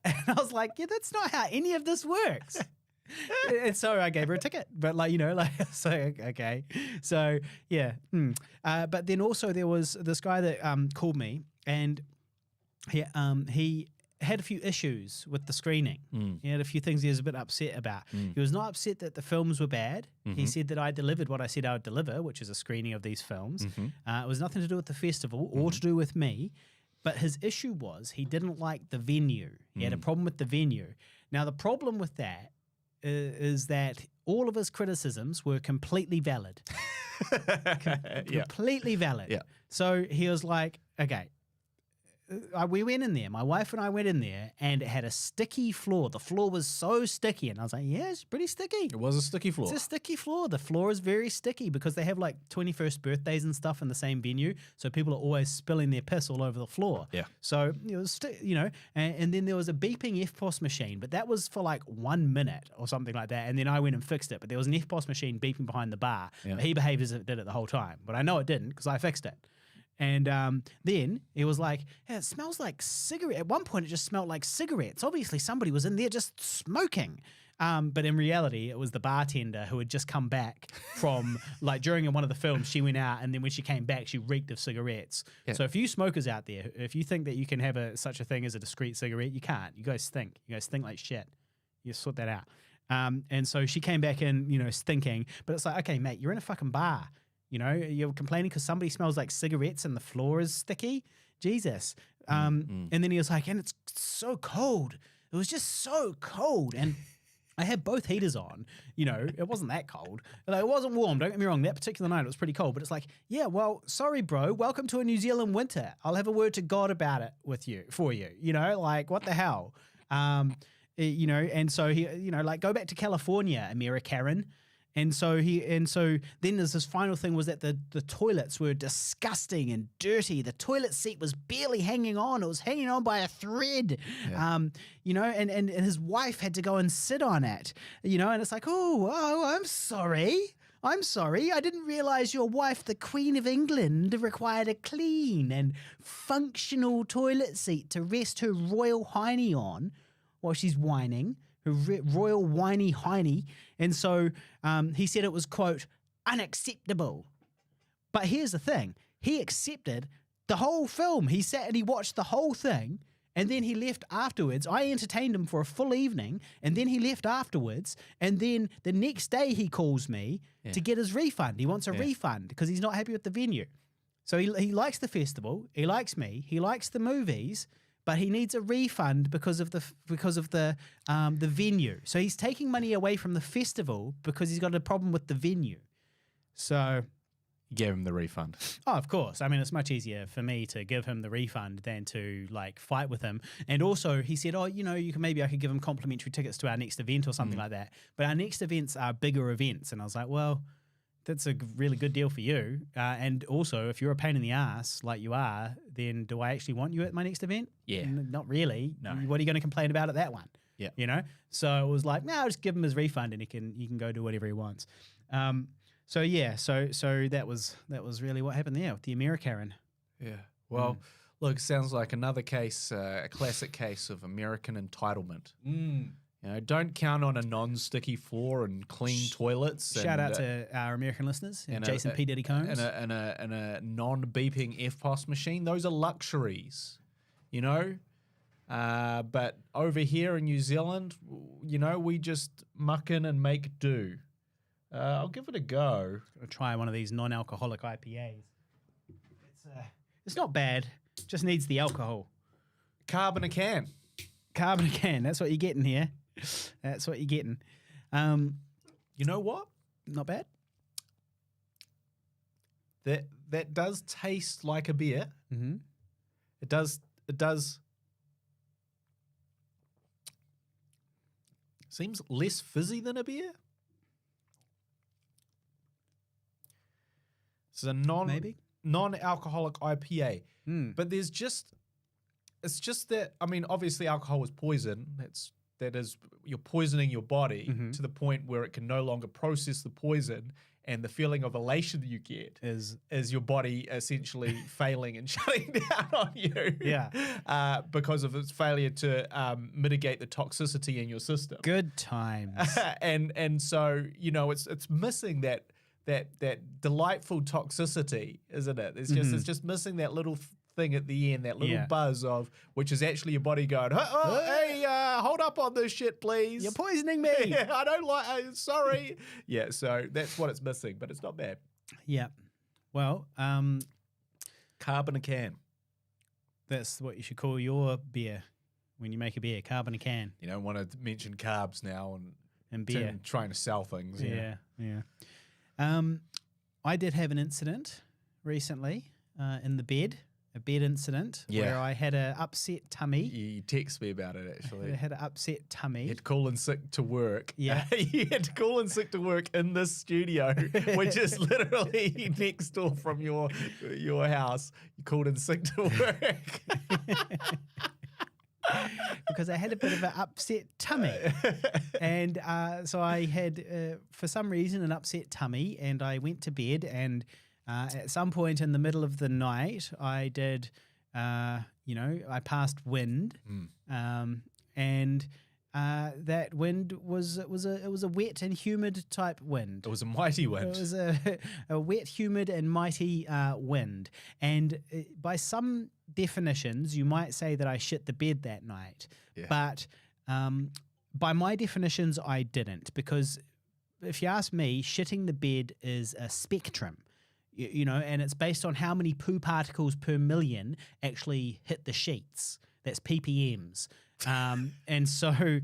And I was like, yeah, that's not how any of this works. And so I gave her a ticket, but so, okay. So, yeah. But then also there was this guy that called me, and he had a few issues with the screening. He had a few things he was a bit upset about. He was not upset that the films were bad. He said that I delivered what I said I would deliver, which is a screening of these films. It was nothing to do with the festival or to do with me. But his issue was he didn't like the venue. He had a problem with the venue. Now, the problem with that is that all of his criticisms were completely valid. Completely valid. Yeah. So he was like, okay, we went in there, my wife and I went in there, and it had a sticky floor. The floor was so sticky. And I was like, yeah, it's pretty sticky. It was a sticky floor. It's a sticky floor. The floor is very sticky because they have like 21st birthdays and stuff in the same venue. So people are always spilling their piss all over the floor. Yeah. So it was, and then there was a beeping FPOS machine, but that was for like 1 minute or something like that. And then I went and fixed it. But there was an FPOS machine beeping behind the bar. Yeah. But he behaved as if it did it the whole time. But I know it didn't because I fixed it. And then it was like, yeah, it smells like cigarette. At one point, it just smelled like cigarettes. Obviously, somebody was in there just smoking. But in reality, it was the bartender who had just come back from, like, during one of the films, she went out, and then when she came back, she reeked of cigarettes. Yeah. So if you smokers out there, if you think that you can have such a thing as a discreet cigarette, you can't. You guys stink. You guys stink like shit. You sort that out. And so she came back in, stinking. But it's like, okay, mate, you're in a fucking bar. You're complaining because somebody smells like cigarettes and the floor is sticky. Jesus. And then he was like, and it's so cold. It was just so cold. And I had both heaters on. It wasn't that cold. Like, it wasn't warm. Don't get me wrong. That particular night, it was pretty cold. But it's like, yeah, well, sorry, bro. Welcome to a New Zealand winter. I'll have a word to God about it for you. Like, what the hell? And so he, like, go back to California, Amerikaren. And so then there's this final thing was that the toilets were disgusting and dirty. The toilet seat was barely hanging on. It was hanging on by a thread. Yeah. And his wife had to go and sit on it. And it's like, oh, I'm sorry. I didn't realize your wife, the Queen of England, required a clean and functional toilet seat to rest her royal hiney on while she's whining. Her royal whiny hiney. And so he said it was, quote, unacceptable. But here's the thing. He accepted the whole film. He sat and he watched the whole thing, and then he left afterwards. I entertained him for a full evening, and then he left afterwards. And then the next day he calls me to get his refund. He wants a refund because he's not happy with the venue. So he likes the festival. He likes me. He likes the movies. But he needs a refund because of the venue. So he's taking money away from the festival because he's got a problem with the venue. So you gave him the refund. Oh, of course. I mean, it's much easier for me to give him the refund than to like fight with him. And also, he said, maybe I could give him complimentary tickets to our next event or something like that. But our next events are bigger events, and I was like, well, that's a really good deal for you. And also, if you're a pain in the ass like you are, then do I actually want you at my next event? Yeah. Not really. No. What are you going to complain about at that one? Yeah. So it was like, no, I'll just give him his refund and he can go do whatever he wants. So that was really what happened there with the Amerikaren. Yeah. Well, look, sounds like another case, a classic case of American entitlement. Don't count on a non-sticky floor and clean toilets. Shout out to our American listeners, and Jason P. Diddy Combs. And a non-beeping FPOS machine. Those are luxuries, But over here in New Zealand, we just muck in and make do. I'll give it a go. Gonna try one of these non-alcoholic IPAs. It's not bad. Just needs the alcohol. Carb in a can. Carb in a can. That's what you're getting here. That's what you're getting. You know what? Not bad. That does taste like a beer. Mm-hmm. It does. Seems less fizzy than a beer. This is a non-alcoholic IPA. But it's just that, I mean, obviously alcohol is poison. That is, you're poisoning your body to the point where it can no longer process the poison, and the feeling of elation that you get is your body essentially failing and shutting down on you. Yeah. Because of its failure to mitigate the toxicity in your system. Good times. and so, it's missing that delightful toxicity, isn't it? It's just missing that little thing at the end, that little Yeah. buzz of, which is actually your body going, hey, hold up on this shit, please. You're poisoning me. Yeah, I don't like, sorry. Yeah, so that's what it's missing, but it's not bad. Yeah. Well, Carb in a can. that's what you should call your beer when you make a beer. Carb in a can You don't want to mention carbs now and beer. trying to sell things. Yeah. I did have an incident recently in the bed, a bed incident where I had an upset tummy. You text me about it, actually. I had an upset tummy. You had to call in sick to work. Yeah. You had to call in sick to work in this studio, which is literally next door from your house. You called in sick to work. Because I had a bit of an upset tummy. And so I had, for some reason, an upset tummy, and I went to bed, and at some point in the middle of the night, I did, I passed wind, and that wind was it was a wet and humid type wind. It was a mighty wind. It was a wet, humid, and mighty wind. And by some definitions, you might say that I shit the bed that night. Yeah. But by my definitions, I didn't. Because if you ask me, shitting the bed is a spectrum. And it's based on how many poo particles per million actually hit the sheets. That's ppms. And so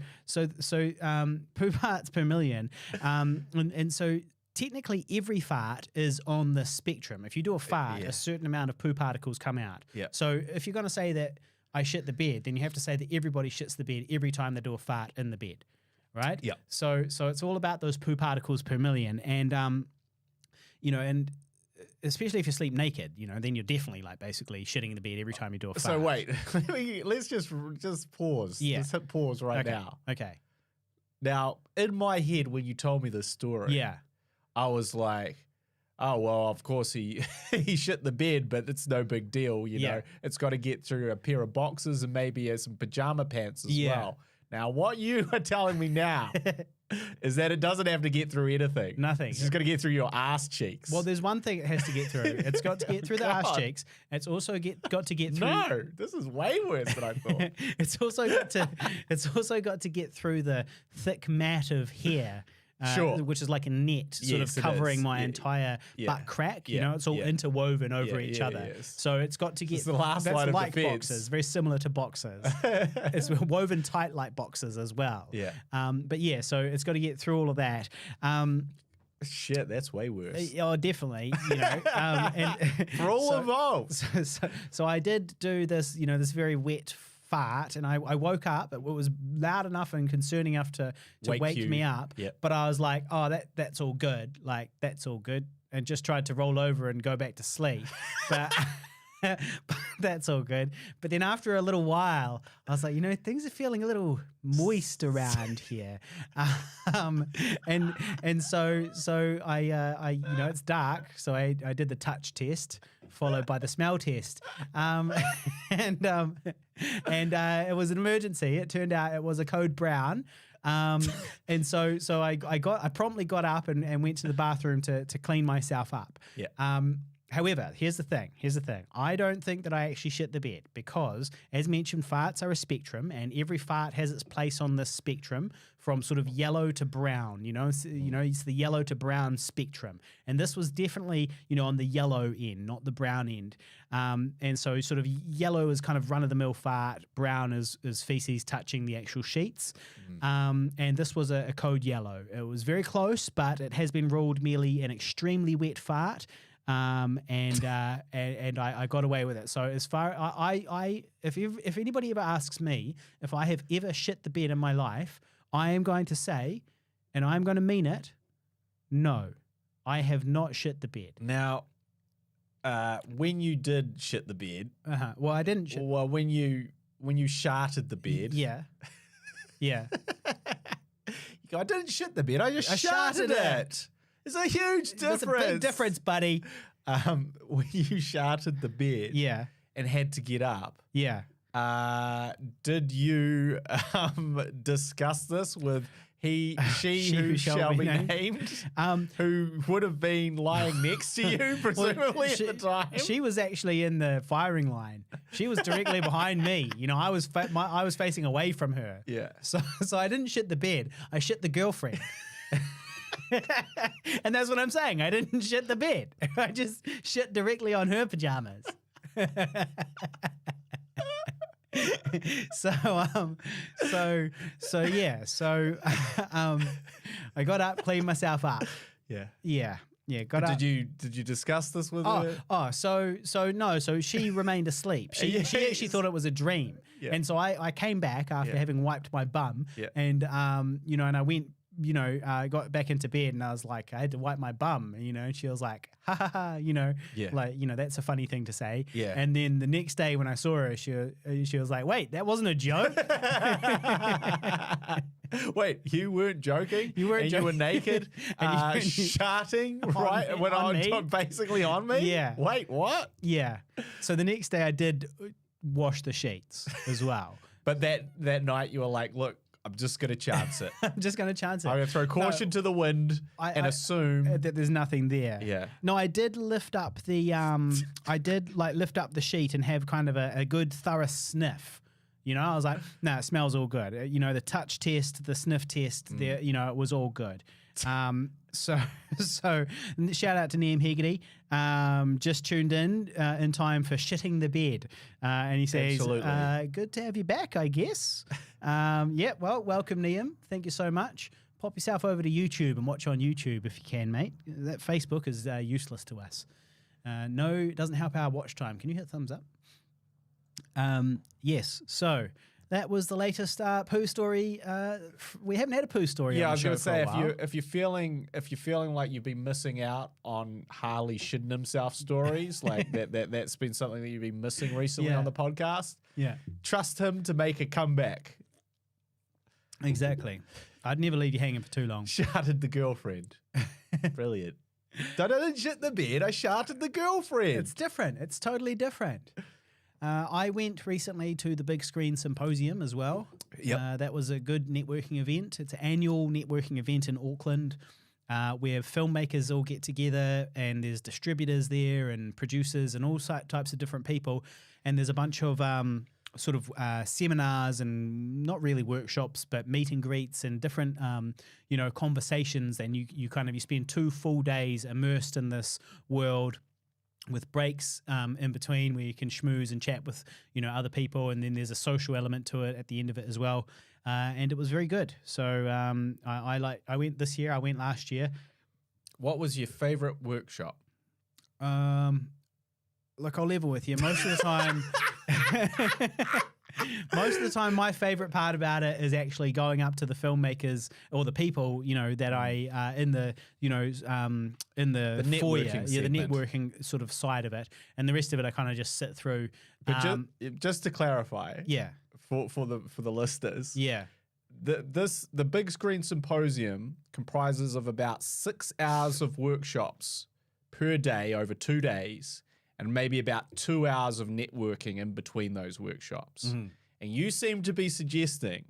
poo parts per million. And so technically every fart is on the spectrum. If you do a fart, a certain amount of poo particles come out. Yeah. So if you're going to say that I shit the bed, then you have to say that everybody shits the bed every time they do a fart in the bed, right? Yeah. So it's all about those poo particles per million. And, and especially if you sleep naked, then you're definitely like basically shitting in the bed every time you do a fart. So wait, let's just pause. Yeah. Let's hit pause right now. Okay. Now, in my head, when you told me this story, Yeah. I was like, oh, well, of course he shit the bed, but it's no big deal. You know, it's got to get through a pair of boxers and maybe some pajama pants as well. Now, what you are telling me now is that it doesn't have to get through anything. Nothing. It's just got to get through your ass cheeks. Well, there's one thing it has to get through. It's got to get through the ass cheeks. It's also got to get through. No, this is way worse than I thought. It's also got to get through the thick mat of hair. Which is like a net sort of covering my entire butt crack. It's all interwoven over each other. Yes. So it's got to get. It's the last that's line of like defense. boxes, very similar to boxers. It's woven tight like boxers as well. Yeah. But yeah, so it's got to get through all of that. Shit, that's way worse. Oh, definitely. And For all involved. So I did do this, this very wet fart, and I woke up. It was loud enough and concerning enough to wake me up. Yep. But I was like, oh, that's all good. Like, that's all good. And just tried to roll over and go back to sleep. But that's all good. But then after a little while, I was like, things are feeling a little moist around here. And so I it's dark. So I did the touch test followed by the smell test. And it was an emergency. It turned out it was a code brown. And so I promptly got up and went to the bathroom to clean myself up. Yeah. However, here's the thing. I don't think that I actually shit the bed because, as mentioned, farts are a spectrum, and every fart has its place on this spectrum from sort of yellow to brown. It's the yellow to brown spectrum, and this was definitely on the yellow end, not the brown end. And so, sort of yellow is kind of run-of-the-mill fart, brown is feces touching the actual sheets, and this was a code yellow. It was very close, but it has been ruled merely an extremely wet fart. And I got away with it. So as far if anybody ever asks me if I have ever shit the bed in my life, I am going to say, and I'm going to mean it, no, I have not shit the bed. Now, when you did shit the bed, well, I didn't shit. Well, when you sharted the bed, yeah. I didn't shit the bed. I sharted it. It's a huge difference. There's a big difference, buddy. When you sharted the bed, and had to get up, did you discuss this with she who shall be named, who would have been lying next to you, presumably at the time. She was actually in the firing line. She was directly behind me. You know, I was facing away from her. Yeah. So I didn't shit the bed. I shit the girlfriend. And that's what I'm saying. I didn't shit the bed. I just shit directly on her pajamas. So I got up, cleaned myself up. Yeah. Got up. Did you discuss this with her? So she remained asleep. She actually thought it was a dream. Yeah. And so I came back after having wiped my bum, and and I went, got back into bed, and I was like, I had to wipe my bum, and she was like, ha ha ha, that's a funny thing to say. Yeah. And then the next day when I saw her, she was like, wait, that wasn't a joke. Wait, you weren't joking? You weren't joking. You were naked, sharting, right? When I was basically on me? Yeah. Wait, what? Yeah. So the next day I did wash the sheets as well. But that night you were like, look, I'm just going to chance it. I'm just going to chance it. I'm going to throw caution to the wind and assume that there's nothing there. Yeah. No, I did lift up the lift up the sheet and have kind of a good thorough sniff. I was like, no, it smells all good. The touch test, the sniff test, there, it was all good. So shout out to Liam Hegarty. Just tuned in time for shitting the bed. And he says, good to have you back, I guess. Well, welcome, Liam. Thank you so much. Pop yourself over to YouTube and watch on YouTube if you can, mate. That Facebook is useless to us. No, it doesn't help our watch time. Can you hit thumbs up? Yes. So that was the latest poo story. We haven't had a poo story. Yeah, on I was going to say if you're feeling like you've been missing out on Harley shitting himself stories, like that's been something that you've been missing recently on the podcast. Yeah, trust him to make a comeback. Exactly. I'd never leave you hanging for too long. Sharted the girlfriend. Brilliant. I didn't shit the bed. I sharted the girlfriend. It's different. It's totally different. I went recently to the Big Screen Symposium as well. Yep. That was a good networking event. It's an annual networking event in Auckland where filmmakers all get together, and there's distributors there and producers and all types of different people. And there's a bunch of seminars and not really workshops, but meet and greets and different, conversations. And you spend 2 full days immersed in this world, with breaks in between where you can schmooze and chat with other people, and then there's a social element to it at the end of it as well, and it was very good. So I went this year. I went last year. What was your favorite workshop? Look, I'll level with you. Most of the time. Most of the time, my favorite part about it is actually going up to the filmmakers or the people, that I in the foyer, the networking sort of side of it, and the rest of it I kind of just sit through. But just to clarify, for the listeners, the Big Screen Symposium comprises of about 6 hours of workshops per day over 2 days, and maybe about 2 hours of networking in between those workshops. Mm-hmm. And you seem to be suggesting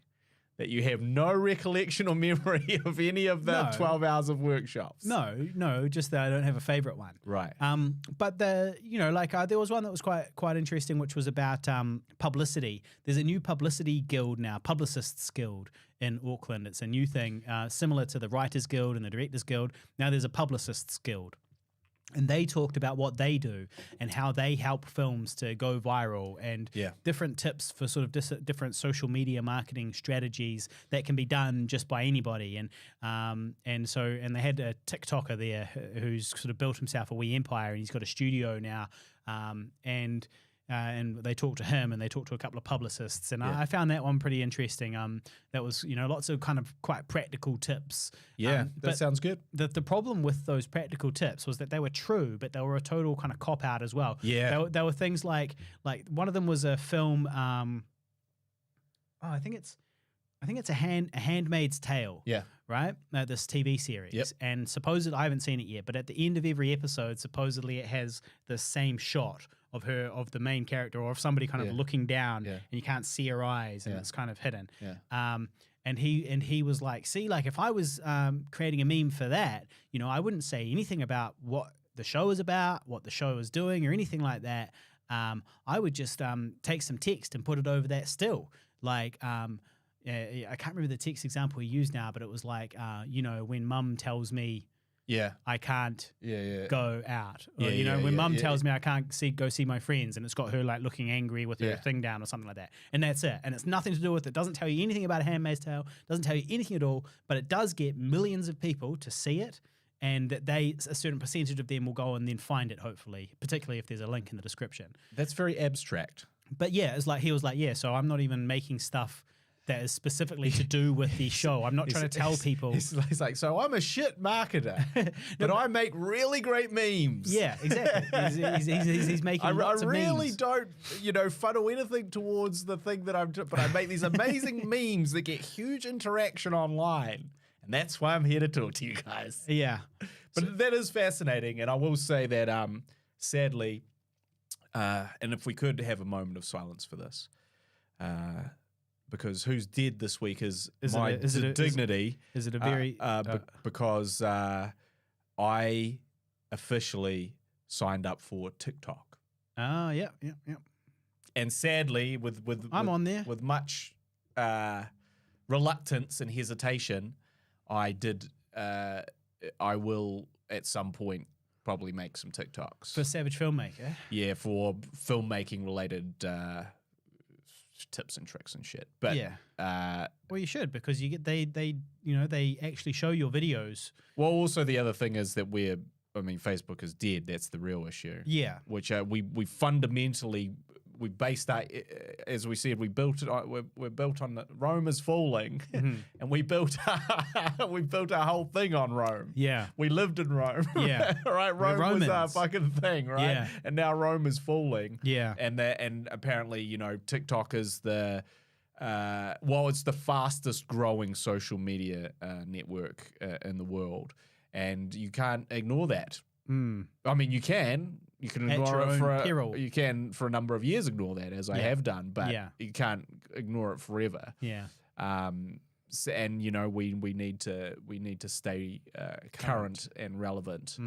that you have no recollection or memory of any of the 12 hours of workshops. No, just that I don't have a favorite one. Right. But there was one that was quite interesting, which was about publicity. There's a new publicity guild now, Publicists Guild in Auckland. It's a new thing, similar to the Writers Guild and the Directors Guild. Now there's a Publicists Guild. And they talked about what they do and how they help films to go viral, and different tips for sort of different social media marketing strategies that can be done just by anybody. And they had a TikToker there who's sort of built himself a wee empire, and he's got a studio now. And they talked to him, and they talked to a couple of publicists, and I found that one pretty interesting. That was lots of kind of quite practical tips. That sounds good. The problem with those practical tips was that they were true, but they were a total kind of cop out as well. There were things like one of them was a film. I think it's a Handmaid's Tale. Yeah. Right? This TV series. Yep. And supposedly, I haven't seen it yet, but at the end of every episode, supposedly it has the same shot of the main character, or of somebody kind of looking down, and you can't see her eyes, and it's kind of hidden. And he was like, see, like if I was creating a meme for that, you know, I wouldn't say anything about what the show is about, what the show is doing, or anything like that. I would just take some text and put it over that still. Like, I can't remember the text example he used now, but it was like, you know, when mum tells me I can't go out. Or, you know, when mum tells me I can't go see my friends, and it's got her like looking angry with her thing down or something like that. And that's it. And it's nothing to do with it. Doesn't tell you anything about A Handmaid's Tale. Doesn't tell you anything at all. But it does get millions of people to see it. And a certain percentage of them will go and then find it, hopefully, particularly if there's a link in the description. That's very abstract. But yeah, it's like he was like, yeah, so I'm not even making stuff that is specifically to do with the show. I'm not trying to tell people. He's like, so I'm a shit marketer, but I make really great memes. Yeah, exactly. He's making lots of memes. I really don't, you know, funnel anything towards the thing that but I make these amazing memes that get huge interaction online. And that's why I'm here to talk to you guys. Yeah. But that is fascinating. And I will say that, sadly, and if we could have a moment of silence for this, because who's dead this week is my dignity. Is it a very... because I officially signed up for TikTok. Oh, yeah. And sadly, I'm on there. With much reluctance and hesitation, I will at some point probably make some TikToks. For Savage Filmmaker? Yeah, for filmmaking related tips and tricks and shit. But yeah. Well, you should, because you get they actually show your videos. Well, also the other thing is that Facebook is dead. That's the real issue. Yeah. Which we fundamentally based our, as we said, we built it on, we're built on Rome is falling, and we built our whole thing on Rome. Yeah, we lived in Rome. Yeah, right. Rome was our fucking thing, right? Yeah. And now Rome is falling. Yeah, and apparently, you know, TikTok is the it's the fastest growing social media network in the world, and you can't ignore that. I mean, you can ignore it you can for a number of years ignore that, as I have done, but you can't ignore it forever. Yeah. And you know, we need to stay current and relevant.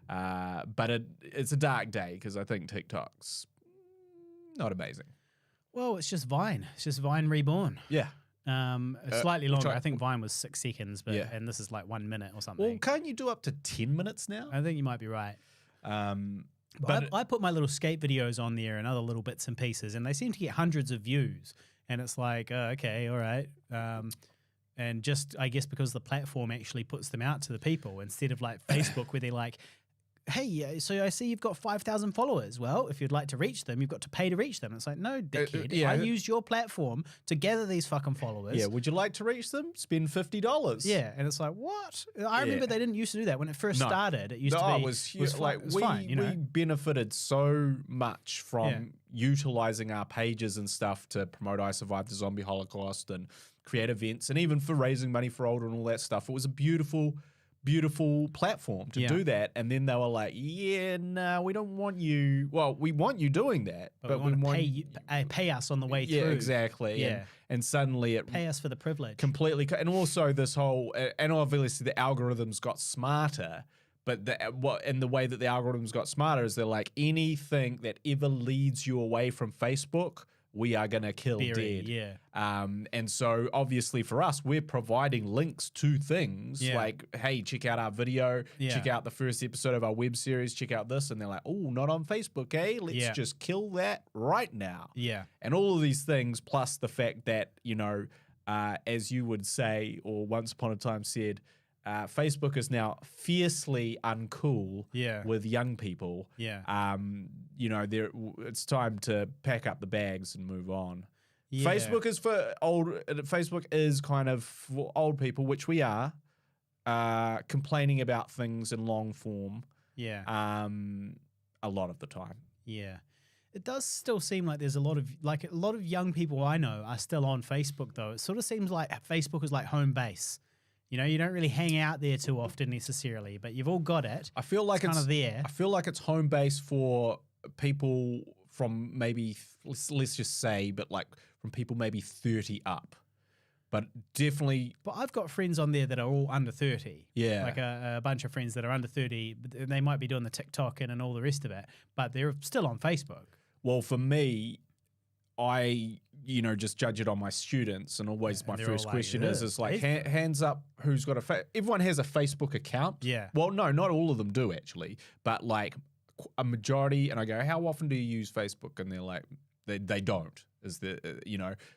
But it's a dark day because I think TikTok's not amazing. Well, it's just Vine. It's just Vine reborn. Yeah. Slightly longer. I think Vine was 6 seconds, but and this is like 1 minute or something. Well, can't you do up to 10 minutes now? I think you might be right. But I put my little skate videos on there and other little bits and pieces, and they seem to get hundreds of views. And it's like, okay, all right. And just, I guess, because the platform actually puts them out to the people instead of like Facebook, where they're like, hey, so I see you've got 5,000 followers. Well, if you'd like to reach them, you've got to pay to reach them. It's like, no, dickhead. I used your platform to gather these fucking followers. Yeah, would you like to reach them? Spend $50. Yeah, and it's like, what? I remember they didn't used to do that when it first started. It used to be. It was huge. We benefited so much from utilizing our pages and stuff to promote I Survived the Zombie Holocaust and create events, and even for raising money for older and all that stuff. It was a beautiful platform to do that. And then they were like, yeah, no, we don't want you. Well, we want you doing that, but we want to pay us on the way through. Yeah, exactly. Yeah. And suddenly it pay us for the privilege. Completely. And also this whole, and obviously the algorithms got smarter, but the way that the algorithms got smarter is they're like, anything that ever leads you away from Facebook, we are going to kill dead. Yeah. And so obviously for us, we're providing links to things like, hey, check out our video, check out the first episode of our web series, check out this. And they're like, oh, not on Facebook, eh? Let's just kill that right now. Yeah. And all of these things, plus the fact that, you know, as you would say, or once upon a time said, Facebook is now fiercely uncool with young people. Yeah. You know, it's time to pack up the bags and move on. Yeah. Facebook is for old. Facebook is kind of for old people, which we are, complaining about things in long form. Yeah. A lot of the time. Yeah. It does still seem like there's a lot of young people I know are still on Facebook though. It sort of seems like Facebook is like home base. You know, you don't really hang out there too often necessarily, but you've all got it. I feel like it's kind of there. I feel like it's home base for people from maybe, let's just say, but like from people maybe 30 up. but definitely, But I've got friends on there that are all under 30. yeah. Like a bunch of friends that are under 30. But they might be doing the TikTok and all the rest of it, but they're still on Facebook. Well, for me, I, just judge it on my students, and always Yeah, my and they're first all like, question "Ugh, is like, Facebook." hands up, who's got everyone has a Facebook account. Yeah. Well, no, not all of them do actually, but like a majority. And I go, how often do you use Facebook? And they're like, they don't. Is the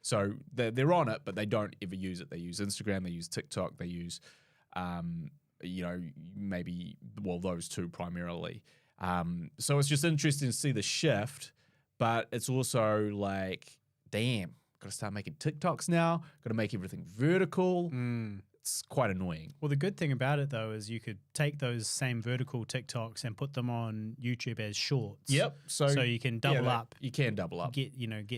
so they're on it, but they don't ever use it. They use Instagram, they use TikTok, they use, maybe those two primarily. So it's just interesting to see the shift. But it's also like, damn, got to start making TikToks now. Got to make everything vertical. It's quite annoying. Well, the good thing about it, though, is you could take those same vertical TikToks and put them on YouTube as shorts. Yep. So you can double up. You can double up. Get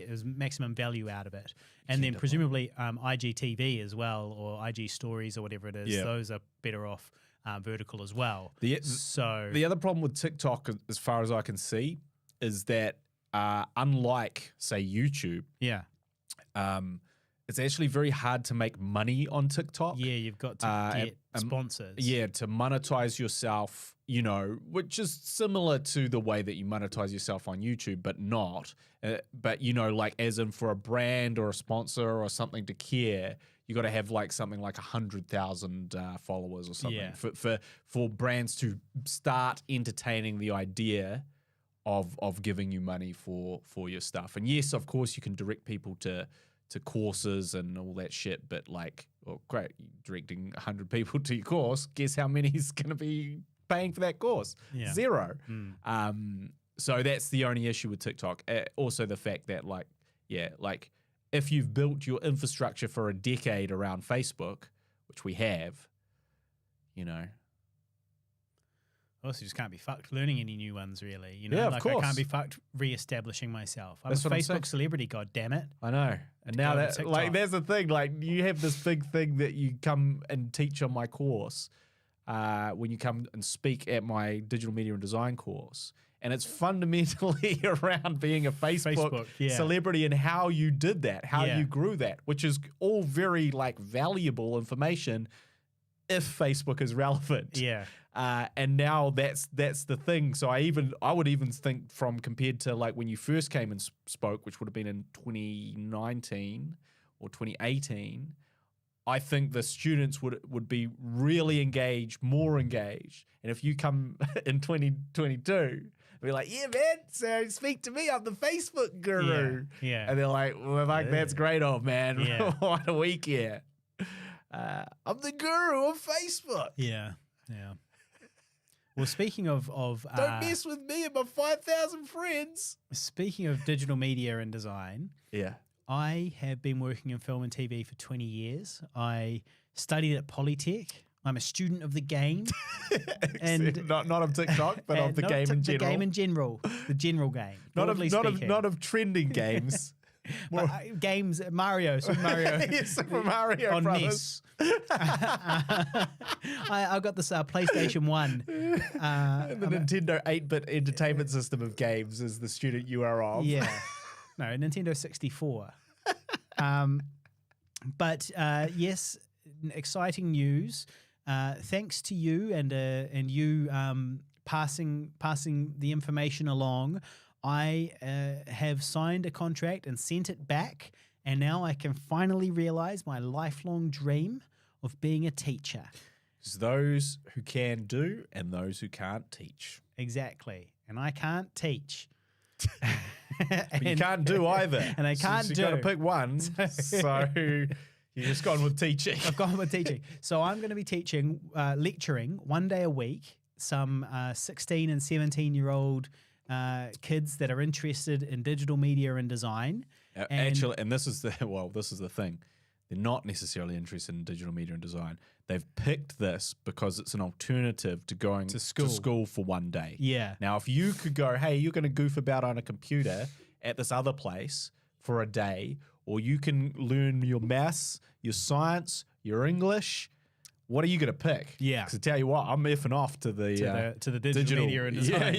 as maximum value out of it. And then presumably IGTV as well, or IG stories or whatever it is. Yeah. Those are better off vertical as well. The other problem with TikTok, as far as I can see, is that unlike, say, YouTube, it's actually very hard to make money on TikTok. Yeah, you've got to get sponsors. Yeah, to monetize yourself, which is similar to the way that you monetize yourself on YouTube, but not. But, like as in for a brand or a sponsor or something to care, you got to have like something like 100,000 followers or something for brands to start entertaining the idea of giving you money for your stuff. And yes, of course, you can direct people to courses and all that shit, but like, well, great, you're directing 100 people to your course. Guess how many is going to be paying for that course? Yeah. 0. So that's the only issue with TikTok. Also the fact that like if you've built your infrastructure for a decade around Facebook, which we have, Also, just can't be fucked learning any new ones, really. Yeah, of course. I can't be fucked re-establishing myself. I'm That's a what I'm saying. Facebook celebrity, god damn it. I know. And now go to that, TikTok. like, there's the thing, like, you have this big thing that you come and teach on my course when you come and speak at my digital media and design course. And it's fundamentally around being a Facebook celebrity and how you did that, how you grew that, which is all very, like, valuable information if Facebook is relevant. Yeah. And now that's the thing. So I would even think from compared to like when you first came and spoke, which would have been in 2019 or 2018, I think the students would be really engaged, more engaged. And if you come in 2022, be like, yeah, man, so speak to me, I'm the Facebook guru. Yeah. And they're like, well, like, that's great, old man. Yeah. What a week here. I'm the guru of Facebook. Yeah. Yeah. Well, speaking of Don't mess with me and my 5,000 friends. Speaking of digital media and design, Yeah. I have been working in film and TV for 20 years. I studied at Polytech. I'm a student of the game. And not of TikTok, but of the game in general. The game in general. The general game. Not of trending games. Games, Mario, Super Mario. Yes, Super Mario on Brothers. NES. I got this PlayStation 1. The Nintendo 8-bit entertainment system of games is the student you are of. Yeah. No, Nintendo 64. But yes, exciting news. Thanks to you and you passing the information along, I have signed a contract and sent it back, and now I can finally realize my lifelong dream of being a teacher. It's those who can do and those who can't teach. Exactly. And I can't teach. But you can't do either. And I can't do. You've got to pick one. So you've just gone with teaching. I've gone with teaching. So I'm going to be teaching, lecturing 1 day a week, some 16 and 17-year-old kids that are interested in digital media and design. Actually, and this is the thing. They're not necessarily interested in digital media and design. They've picked this because it's an alternative to going to school for 1 day. Yeah. Now, if you could go, hey, you're going to goof about on a computer at this other place for a day, or you can learn your maths, your science, your English, what are you going to pick? Yeah. Because I tell you what, I'm effing off to the digital media and design.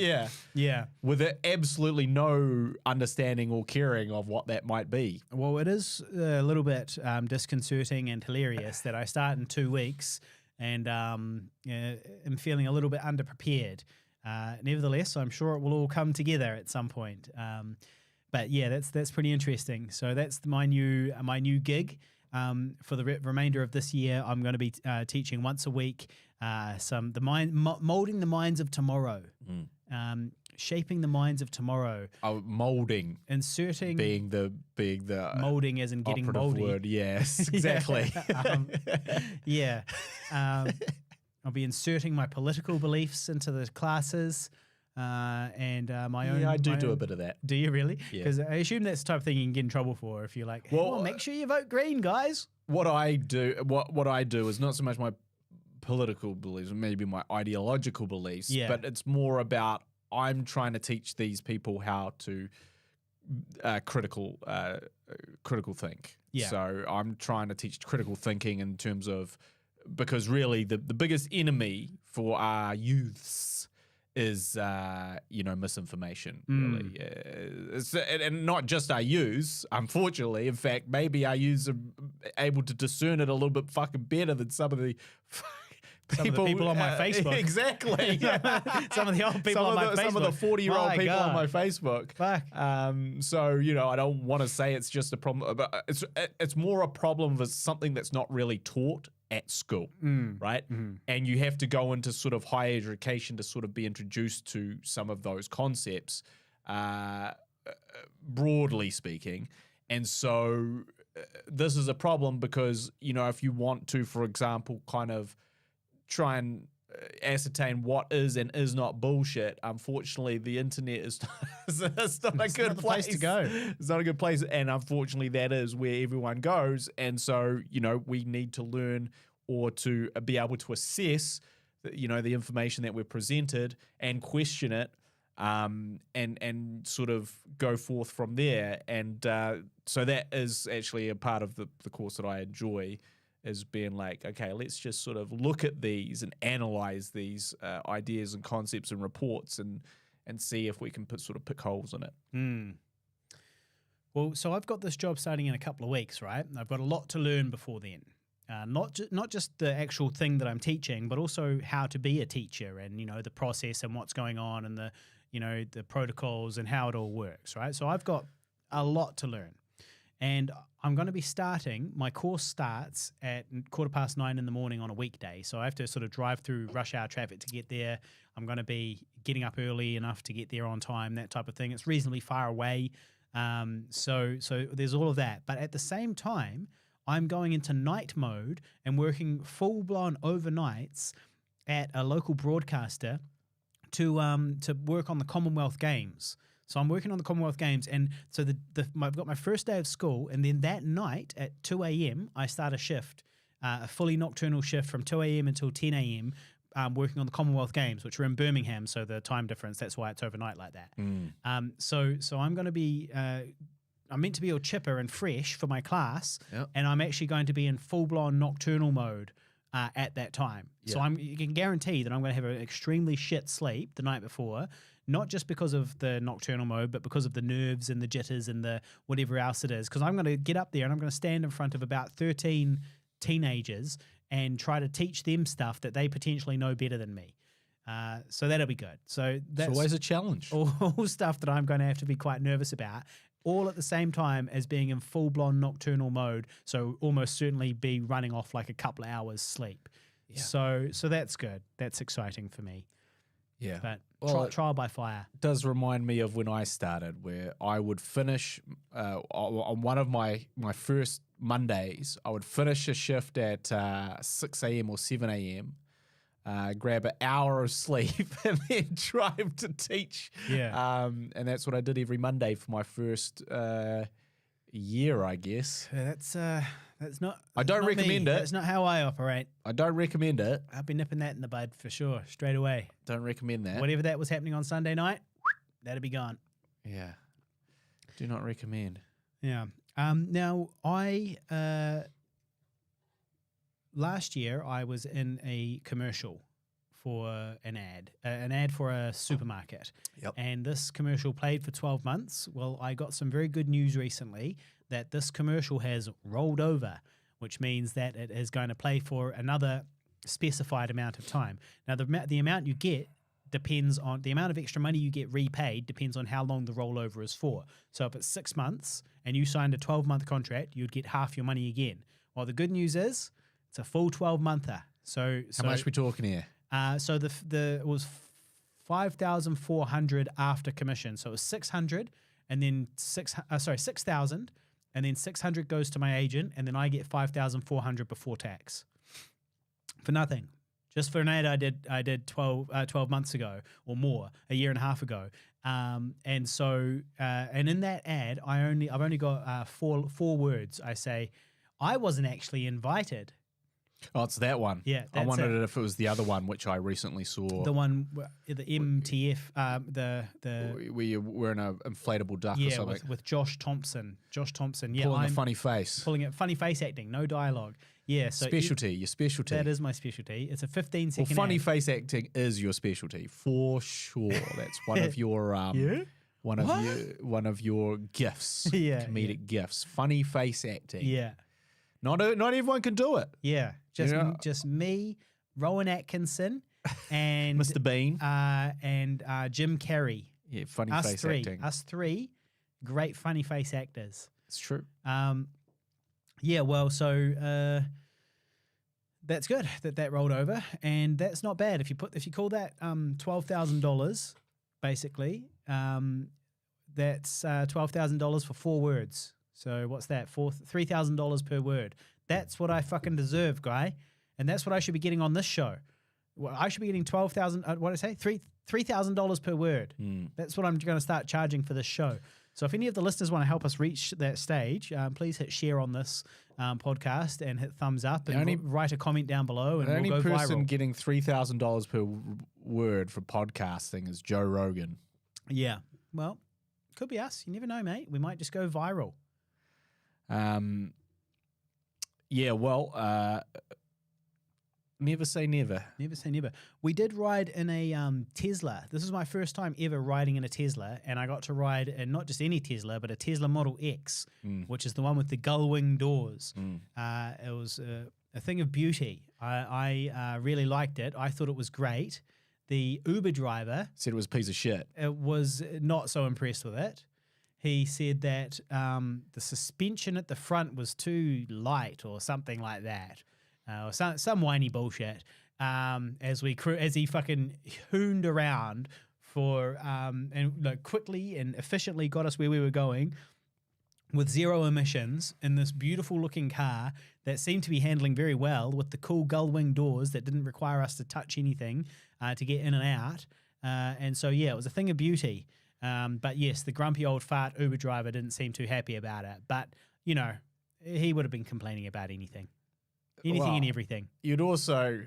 Yeah. With absolutely no understanding or caring of what that might be. Well, it is a little bit disconcerting and hilarious that I start in 2 weeks and am feeling a little bit underprepared. Nevertheless, I'm sure it will all come together at some point. But yeah, that's pretty interesting. So that's my new gig. For the remainder of this year, I'm going to be teaching once a week. Molding the minds of tomorrow, shaping the minds of tomorrow. Oh, molding, inserting being the molding as in getting moldy. Word. Yes, exactly. I'll be inserting my political beliefs into the classes. And my own. Yeah, I do a bit of that. Do you really? Yeah. Because I assume that's the type of thing you can get in trouble for if you're like, well, make sure you vote green, guys. What I do is not so much my political beliefs, maybe my ideological beliefs, but it's more about I'm trying to teach these people how to critical think. Yeah. So I'm trying to teach critical thinking in terms of, because really the biggest enemy for our youths is misinformation, really. And not just our youths, unfortunately. In fact, maybe our youths are able to discern it a little bit fucking better than some of the people on my Facebook. Exactly. Some of the old people on my Facebook. Some of the 40-year-old people on my Facebook. Fuck. So, I don't want to say it's just a problem, but it's more a problem of something that's not really taught at school, right? And you have to go into sort of higher education to sort of be introduced to some of those concepts, broadly speaking. And so this is a problem because, if you want to, for example, kind of try and ascertain what is and is not bullshit, unfortunately, the internet is not a good place to go. It's not a good place. And unfortunately, that is where everyone goes. And so, we need to learn or to be able to assess, the information that we're presented and question it, and sort of go forth from there. And so that is actually a part of the course that I enjoy, is being like, okay, let's just sort of look at these and analyze these ideas and concepts and reports and see if we can pick holes in it. Well, so I've got this job starting in a couple of weeks, right? I've got a lot to learn before then. Not just the actual thing that I'm teaching, but also how to be a teacher and, the process and what's going on and the protocols and how it all works, right? So I've got a lot to learn. And I'm going to be my course starts at 9:15 in the morning on a weekday. So I have to sort of drive through rush hour traffic to get there. I'm going to be getting up early enough to get there on time, that type of thing. It's reasonably far away. So there's all of that. But at the same time, I'm going into night mode and working full-blown overnights at a local broadcaster to work on the Commonwealth Games. So I'm working on the Commonwealth Games, and so I've got my first day of school, and then that night at 2 a.m. I start a shift, a fully nocturnal shift from 2 a.m. until 10 a.m. Working on the Commonwealth Games, which are in Birmingham, so the time difference, that's why it's overnight like that. So I'm going to be, I'm meant to be all chipper and fresh for my class, and I'm actually going to be in full-blown nocturnal mode at that time. So you can guarantee that I'm going to have an extremely shit sleep the night before, not just because of the nocturnal mode, but because of the nerves and the jitters and the whatever else it is. Because I'm going to get up there and I'm going to stand in front of about 13 teenagers and try to teach them stuff that they potentially know better than me. So that'll be good. So that's it's always a challenge. All stuff that I'm going to have to be quite nervous about, all at the same time as being in full-blown nocturnal mode. So almost certainly be running off like a couple of hours sleep. Yeah. So that's good. That's exciting for me. Yeah. But trial by fire. It does remind me of when I started, where I would finish on one of my first Mondays, I would finish a shift at 6 a.m. or 7 a.m., grab an hour of sleep and then drive to teach. Yeah. And that's what I did every Monday for my first year, I guess. That's not. I don't recommend it. That's not how I operate. I don't recommend it. I'll be nipping that in the bud for sure, straight away. Don't recommend that. Whatever that was happening on Sunday night, that'll be gone. Yeah. Do not recommend. Yeah. Now, I last year I was in a commercial for an ad for a supermarket. Yep. And this commercial played for 12 months. Well, I got some very good news recently that this commercial has rolled over, which means that it is going to play for another specified amount of time. Now, the amount you get depends on the amount of extra money you get repaid depends on how long the rollover is for. So if it's 6 months and you signed a 12-month contract, you'd get half your money again. Well, the good news is it's a full 12-monther. So How much are we talking here? So it was 5,400 after commission. So it was 600, and then 6,000, and then 600 goes to my agent, and then I get 5,400 before tax for nothing. Just for an ad I did 12 months ago or more, a year and a half ago. And in that ad I've only got four words. I say, I wasn't actually invited. Oh, it's that one. Yeah, I wondered if it was the other one, which I recently saw. The one, the MTF, we're in an inflatable duck or something. with Josh Thompson. Yeah, Pulling a funny face. Pulling it, funny face acting, no dialogue. Yeah, so your specialty. That is my specialty. It's a 15-second. Well, funny ad. face acting is your specialty for sure. That's one of your one of your gifts. Yeah, comedic gifts. Funny face acting. Yeah. Not everyone can do it. Yeah, just me, Rowan Atkinson, and Mr. Bean, and Jim Carrey. Yeah, funny us face three, acting. Us three, great funny face actors. It's true. Yeah. Well, so that's good that rolled over, and that's not bad. If you call that $12,000, basically, that's $12,000 for 4 words. So what's that? $3,000 per word. That's what I fucking deserve, guy. And that's what I should be getting on this show. Well, I should be getting $12,000. What did I say? $3,000 per word. That's what I'm going to start charging for this show. So if any of the listeners want to help us reach that stage, please hit share on this podcast and hit thumbs up and write a comment down below, and the we'll only go person viral. getting $3,000 per word for podcasting is Joe Rogan. Yeah. Well, could be us. You never know, mate. We might just go viral. Yeah, well, never say never. Never say never. We did ride in a Tesla. This is my first time ever riding in a Tesla, and I got to ride in not just any Tesla, but a Tesla Model X, which is the one with the gull-wing doors. It was a thing of beauty. I really liked it. I thought it was great. The Uber driver said it was a piece of shit. Was not so impressed with it. He said that the suspension at the front was too light or something like that. Or some whiny bullshit. As he fucking hooned around for and quickly and efficiently got us where we were going with 0 emissions in this beautiful looking car that seemed to be handling very well with the cool gull wing doors that didn't require us to touch anything to get in and out. And so yeah, it was a thing of beauty. But yes, the grumpy old fart Uber driver didn't seem too happy about it. But, you know, he would have been complaining about anything and everything. You'd also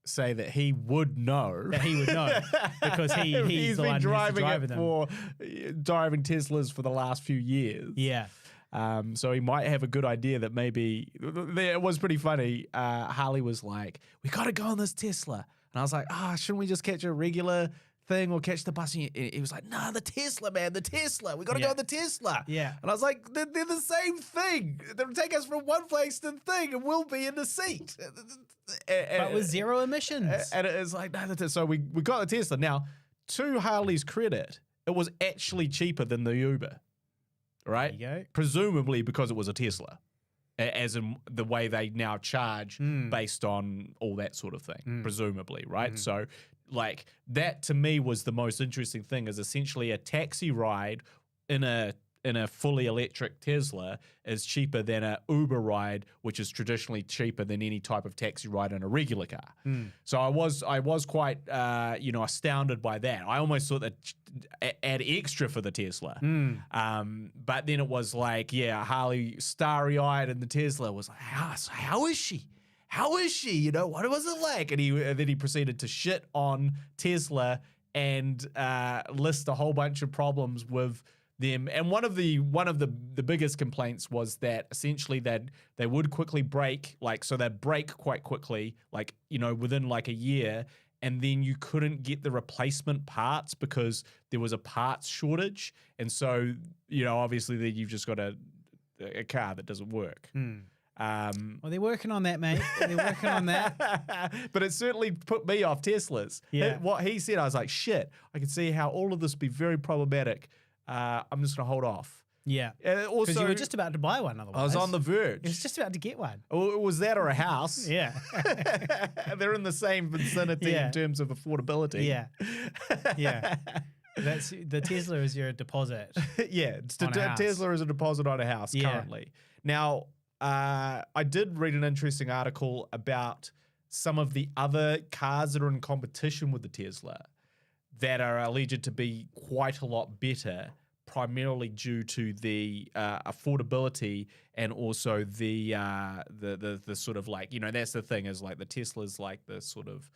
say that he would know. That he would know because he's the one who's driving them. Driving Teslas for the last few years. Yeah. So he might have a good idea that maybe it was pretty funny. Harley was like, "We got to go on this Tesla," and I was like, shouldn't we just catch a regular thing or catch the bus? And he was like, "Nah, the Tesla, man, the Tesla. We got to go on the Tesla." Yeah. And I was like, they're the same thing. They'll take us from one place to the thing, and we'll be in the seat. But with 0 emissions. And it was like, no. So we got the Tesla. Now, to Harley's credit, it was actually cheaper than the Uber, right? There you go. Presumably because it was a Tesla, as in the way they now charge based on all that sort of thing, presumably, right? So, like, that to me was the most interesting thing, is essentially a taxi ride in a fully electric Tesla is cheaper than a Uber ride, which is traditionally cheaper than any type of taxi ride in a regular car. So I was quite astounded by that. I almost thought that add extra for the Tesla. But then it was like, yeah, Harley starry-eyed in the Tesla was like, how is she? How is she? You know, what was it like? And then he proceeded to shit on Tesla and list a whole bunch of problems with them. And one of the biggest complaints was that essentially they would quickly break, so they'd break quite quickly, within a year, and then you couldn't get the replacement parts because there was a parts shortage. And so, obviously then you've just got a car that doesn't work. Well, they're working on that, mate. They're working on that. But it certainly put me off Teslas. Yeah. What he said, I was like, shit, I can see how all of this would be very problematic. I'm just going to hold off. Yeah. Also, because you were just about to buy one otherwise. I was on the verge. You was just about to get one. It was that or a house. Yeah. They're in the same vicinity in terms of affordability. Yeah. Yeah. The Tesla is your deposit. Yeah. Tesla is a deposit on a house currently. Now, I did read an interesting article about some of the other cars that are in competition with the Tesla that are alleged to be quite a lot better, primarily due to the affordability and also the sort of that's the thing is the Tesla's the sort of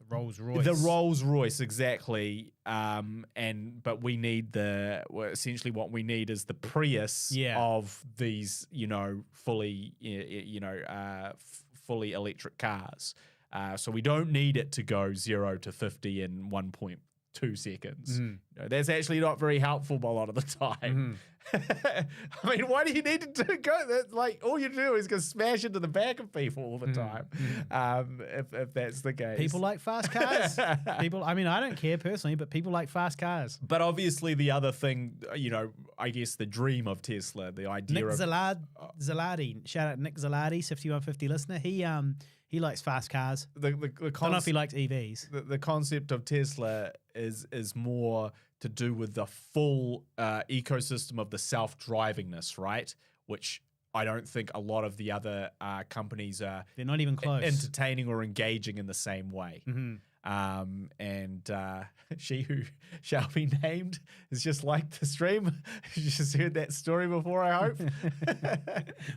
the Rolls Royce. The Rolls Royce, exactly. But we need essentially what we need is the Prius of these fully fully electric cars. So we don't need it to go 0 to 50 in 1.2 seconds. That's actually not very helpful a lot of the time. I mean, why do you need to go? All you do is go smash into the back of people all the time. If that's the case, people like fast cars. I mean, I don't care personally, but people like fast cars. But obviously, the other thing, I guess the dream of Tesla, the idea Nick of Zaladi, shout out Nick Zaladi, 5150 listener. He likes fast cars. I don't know if he likes EVs. The concept of Tesla is more to do with the full ecosystem of the self-drivingness, right? Which I don't think a lot of the other companies are. They're not even close. Entertaining or engaging in the same way. She who shall be named is just like the stream. You just heard that story before, I hope.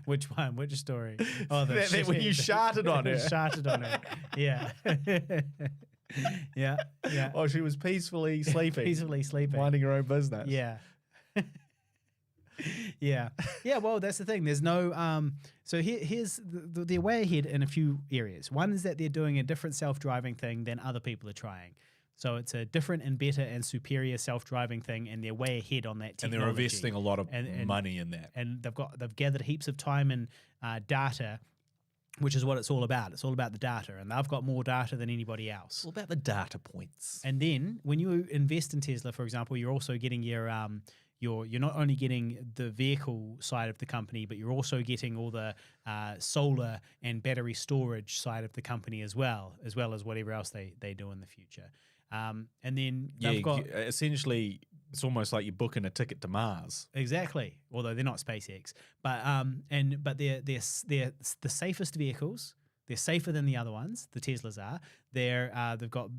Which one? Which story? Oh, that when you sharted on her. Sharted on her. Yeah. Yeah. Oh, she was peacefully sleeping. Minding her own business. Yeah. Yeah. Well, that's the thing. There's no. So here's the way ahead in a few areas. One is that they're doing a different self-driving thing than other people are trying. So it's a different and better and superior self-driving thing, and they're way ahead on that technology. And they're investing a lot of money in that. And they've gathered heaps of time and data, which is what it's all about. It's all about the data, and they've got more data than anybody else. It's all about the data points. And then when you invest in Tesla, for example, you're also getting you're not only getting the vehicle side of the company, but you're also getting all the solar and battery storage side of the company as well as whatever else they do in the future. And then they've got essentially it's almost like you're booking a ticket to Mars. Exactly. Although they're not SpaceX, but they're the safest vehicles. They're safer than the other ones. The Teslas are. They've got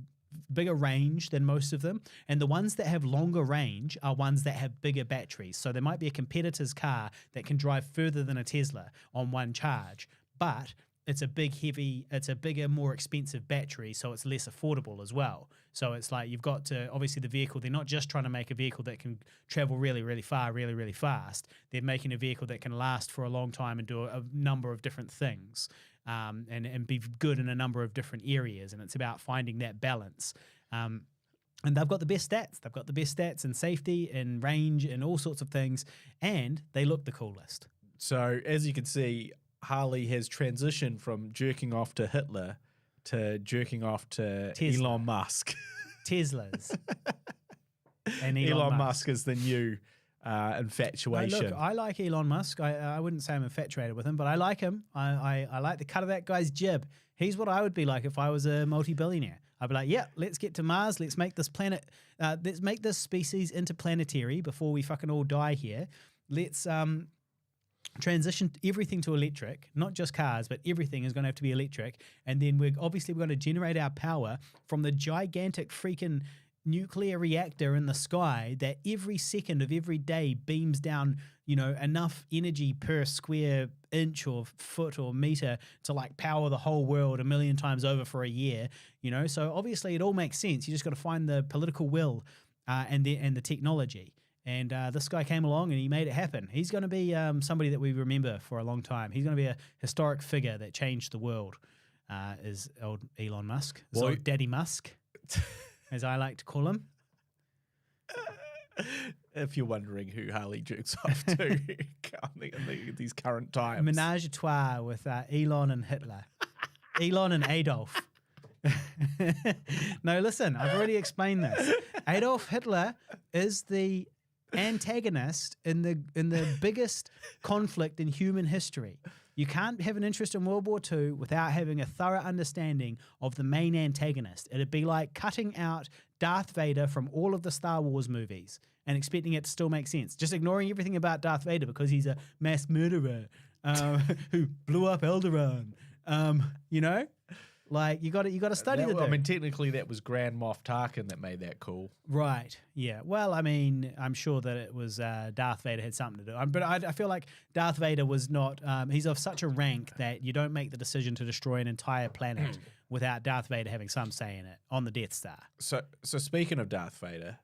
bigger range than most of them, and the ones that have longer range are ones that have bigger batteries. So there might be a competitor's car that can drive further than a Tesla on one charge, but it's a bigger, more expensive battery, so it's less affordable as well. So it's like you've got to, obviously the vehicle, they're not just trying to make a vehicle that can travel really, really far, really, really fast. They're making a vehicle that can last for a long time and do a number of different things and be good in a number of different areas. And it's about finding that balance. And they've got the best stats. They've got the best stats in safety and range and all sorts of things. And they look the coolest. So as you can see, Harley has transitioned from jerking off to Hitler to jerking off to Tesla. Elon Musk. Teslas. And Elon Musk is the new infatuation. Look, I like Elon Musk. I wouldn't say I'm infatuated with him, but I like him. I like the cut of that guy's jib. He's what I would be like if I was a multi-billionaire. I'd be like, yeah, let's get to Mars. Let's make this planet, let's make this species interplanetary before we fucking all die here. Let's transition everything to electric, not just cars, but everything is going to have to be electric. And then we're going to generate our power from the gigantic freaking nuclear reactor in the sky that every second of every day beams down, enough energy per square inch or foot or meter to like power the whole world 1 million times over for a year, So obviously it all makes sense. You just got to find the political will and the technology. And this guy came along and he made it happen. He's going to be somebody that we remember for a long time. He's going to be a historic figure that changed the world, is old Elon Musk. Well, So Daddy Musk, as I like to call him. If you're wondering who Harley jerks off to in these current times. Menage a trois with Elon and Hitler. Elon and Adolf. No, listen, I've already explained this. Adolf Hitler is the antagonist in the biggest conflict in human history. You can't have an interest in World War II without having a thorough understanding of the main antagonist. It'd be like cutting out Darth Vader from all of the Star Wars movies and expecting it to still make sense. Just ignoring everything about Darth Vader because he's a mass murderer who blew up Alderaan. You know? Like, you got to study the dude. I mean, technically, that was Grand Moff Tarkin that made that call. Right. Yeah. Well, I mean, I'm sure that it was Darth Vader had something to do. But I feel like Darth Vader was not. He's of such a rank that you don't make the decision to destroy an entire planet without Darth Vader having some say in it on the Death Star. So speaking of Darth Vader,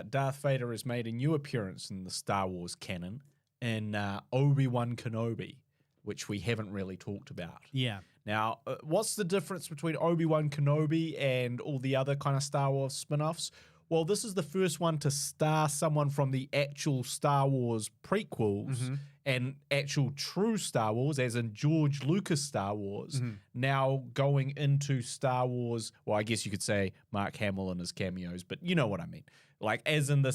Darth Vader has made a new appearance in the Star Wars canon in Obi-Wan Kenobi, which we haven't really talked about. Yeah. Now, what's the difference between Obi-Wan Kenobi and all the other kind of Star Wars spin-offs? Well, this is the first one to star someone from the actual Star Wars prequels and actual true Star Wars, as in George Lucas Star Wars, now going into Star Wars. Well, I guess you could say Mark Hamill and his cameos, but you know what I mean. Like, as in the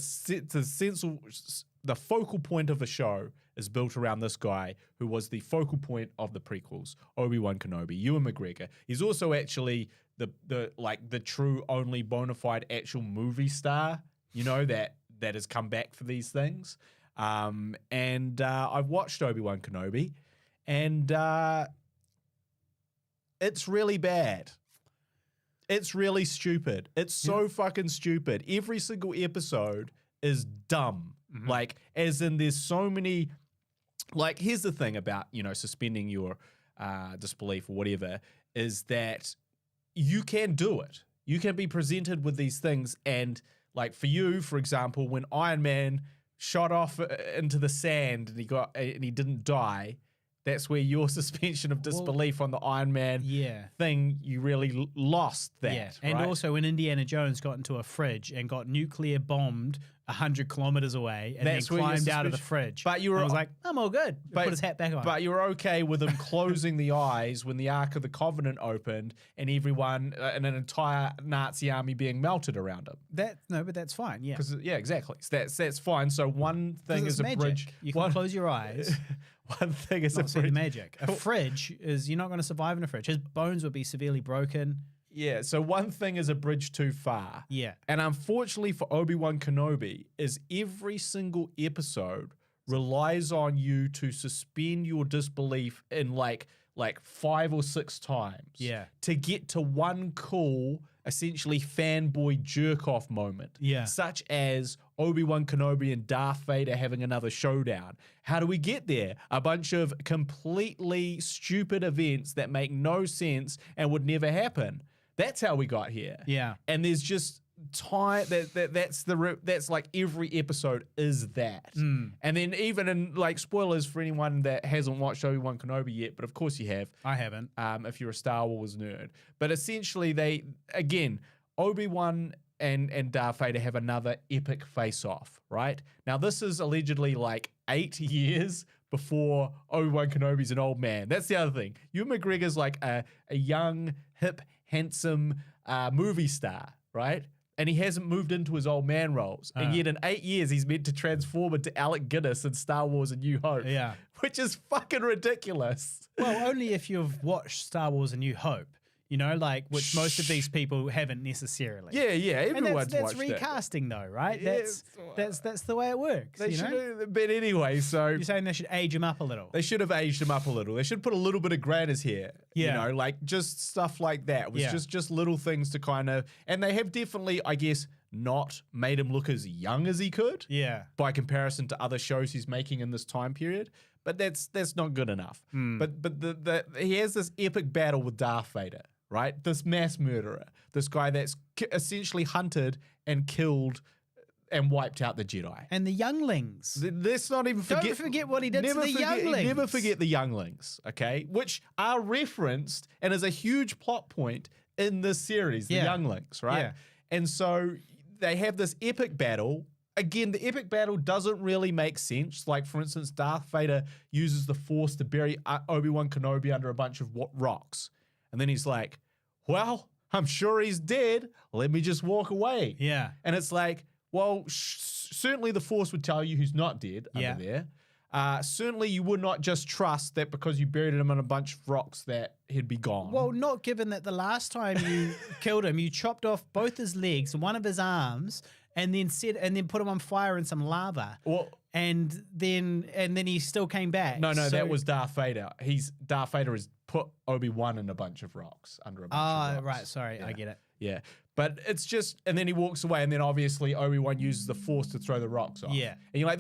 focal point of the show is built around this guy who was the focal point of the prequels, Obi-Wan Kenobi, Ewan McGregor. He's also actually the true only bona fide actual movie star, you know, that has come back for these things. And I've watched Obi-Wan Kenobi, and it's really bad. It's really stupid. It's so fucking stupid. Every single episode is dumb. Like, as in there's so many, like, here's the thing about, you know, suspending your disbelief or whatever, is that you can do it. You can be presented with these things. And like for you, for example, when Iron Man shot off into the sand and he didn't die, that's where your suspension of disbelief on the Iron Man thing, you really lost that. Yeah. And also when Indiana Jones got into a fridge and got nuclear bombed 100 kilometers away and then climbed out of the fridge. But you were, I was like, I'm all good. Put his hat back on. But you were okay with him closing the eyes when the Ark of the Covenant opened and everyone, and an entire Nazi army being melted around him. But that's fine. Yeah. Yeah, exactly. So that's fine. So one thing is a magic. Bridge. You can close your eyes. One thing is not a bridge. Magic. A fridge is, you're not going to survive in a fridge. His bones would be severely broken. Yeah, so one thing is a bridge too far. Yeah. And unfortunately for Obi-Wan Kenobi is every single episode relies on you to suspend your disbelief in like 5 or 6 times. Yeah. To get to one cool, essentially fanboy jerk-off moment. Yeah. Such as Obi-Wan Kenobi and Darth Vader having another showdown. How do we get there? A bunch of completely stupid events that make no sense and would never happen. That's how we got here. Yeah. And there's just time that's like every episode is that. And then even in like spoilers for anyone that hasn't watched Obi-Wan Kenobi yet, but of course you have. I haven't. If you're a Star Wars nerd. But essentially Obi-Wan and Darth Vader have another epic face-off, right? Now this is allegedly like 8 years before Obi-Wan Kenobi's an old man. That's the other thing. Ewan McGregor's like a young, hip, handsome movie star, right? And he hasn't moved into his old man roles. And yet in 8 years, he's meant to transform into Alec Guinness in Star Wars A New Hope. Yeah. Which is fucking ridiculous. Well, only if you've watched Star Wars A New Hope. You know, like, which most of these people haven't necessarily. Yeah, everyone's that's watched recasting though, right? Yeah, that's the way it works. They should have, but anyway, so you're saying they should age him up a little. They should have aged him up a little. They should put a little bit of gray in his hair. Yeah. You know, like just stuff like that. It was just little things to kind of, and they have definitely, I guess, not made him look as young as he could. Yeah. By comparison to other shows he's making in this time period. But that's not good enough. But he has this epic battle with Darth Vader. Right? This mass murderer, this guy that's essentially hunted and killed and wiped out the Jedi. And the younglings. Let's not even forget. Don't forget what he did to the younglings. Never forget the younglings, okay? Which are referenced and is a huge plot point in this series, the younglings, right? Yeah. And so they have this epic battle. Again, the epic battle doesn't really make sense. Like, for instance, Darth Vader uses the Force to bury Obi-Wan Kenobi under a bunch of rocks. And then he's like, well, I'm sure he's dead. Let me just walk away. Yeah. And it's like, well, certainly the Force would tell you who's not dead under there. Certainly you would not just trust that because you buried him in a bunch of rocks that he'd be gone. Well, not given that the last time you killed him, you chopped off both his legs, one of his arms, and then put him on fire in some lava. Well, and then he still came back. No, that was Darth Vader. Darth Vader has put Obi-Wan in a bunch of rocks under a bunch of rocks. Right. Sorry, I get it. Yeah. But it's just, and then he walks away, and then obviously Obi-Wan uses the Force to throw the rocks off. Yeah. And you're like,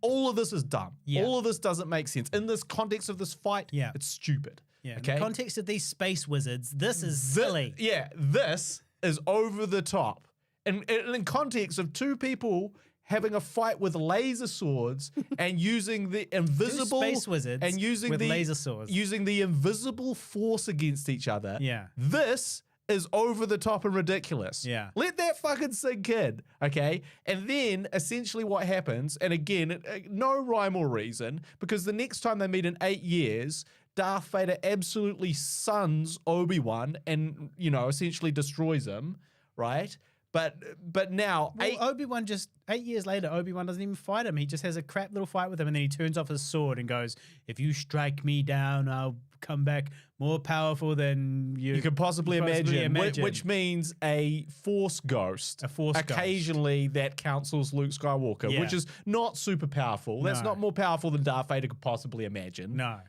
all of this is dumb. Yeah. All of this doesn't make sense. In this context of this fight, it's stupid. Yeah. Okay? In the context of these space wizards, this is silly. This is over the top. And in context of two people having a fight with laser swords and using the invisible space wizards and using with the laser swords, using the invisible Force against each other. Yeah. This is over the top and ridiculous. Yeah. Let that fucking sink in, okay? And then essentially what happens, and again, no rhyme or reason, because the next time they meet in 8 years, Darth Vader absolutely suns Obi-Wan and, essentially destroys him, right? But now, Obi-Wan just 8 years later, Obi-Wan doesn't even fight him. He just has a crap little fight with him, and then he turns off his sword and goes, "If you strike me down, I'll come back more powerful than you could possibly imagine. Which means a Force ghost. Occasionally that counsels Luke Skywalker, which is not super powerful. That's not more powerful than Darth Vader could possibly imagine. No.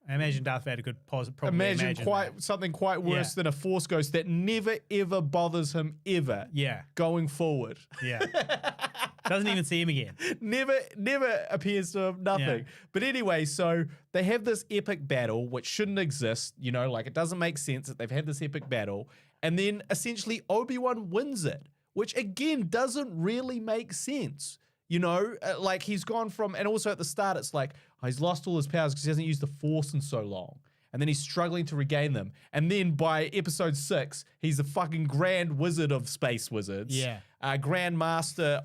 I imagine Darth Vader could probably imagine something quite worse than a Force ghost that never ever bothers him ever. Yeah. Going forward. Yeah. Doesn't even see him again. Never appears to him. Nothing. Yeah. But anyway, so they have this epic battle which shouldn't exist. Like it doesn't make sense that they've had this epic battle, and then essentially Obi-Wan wins it, which again doesn't really make sense. Like he's gone from, and also at the start, it's like, he's lost all his powers because he hasn't used the Force in so long. And then he's struggling to regain them. And then by episode 6, he's the fucking grand wizard of space wizards. Yeah. Grand master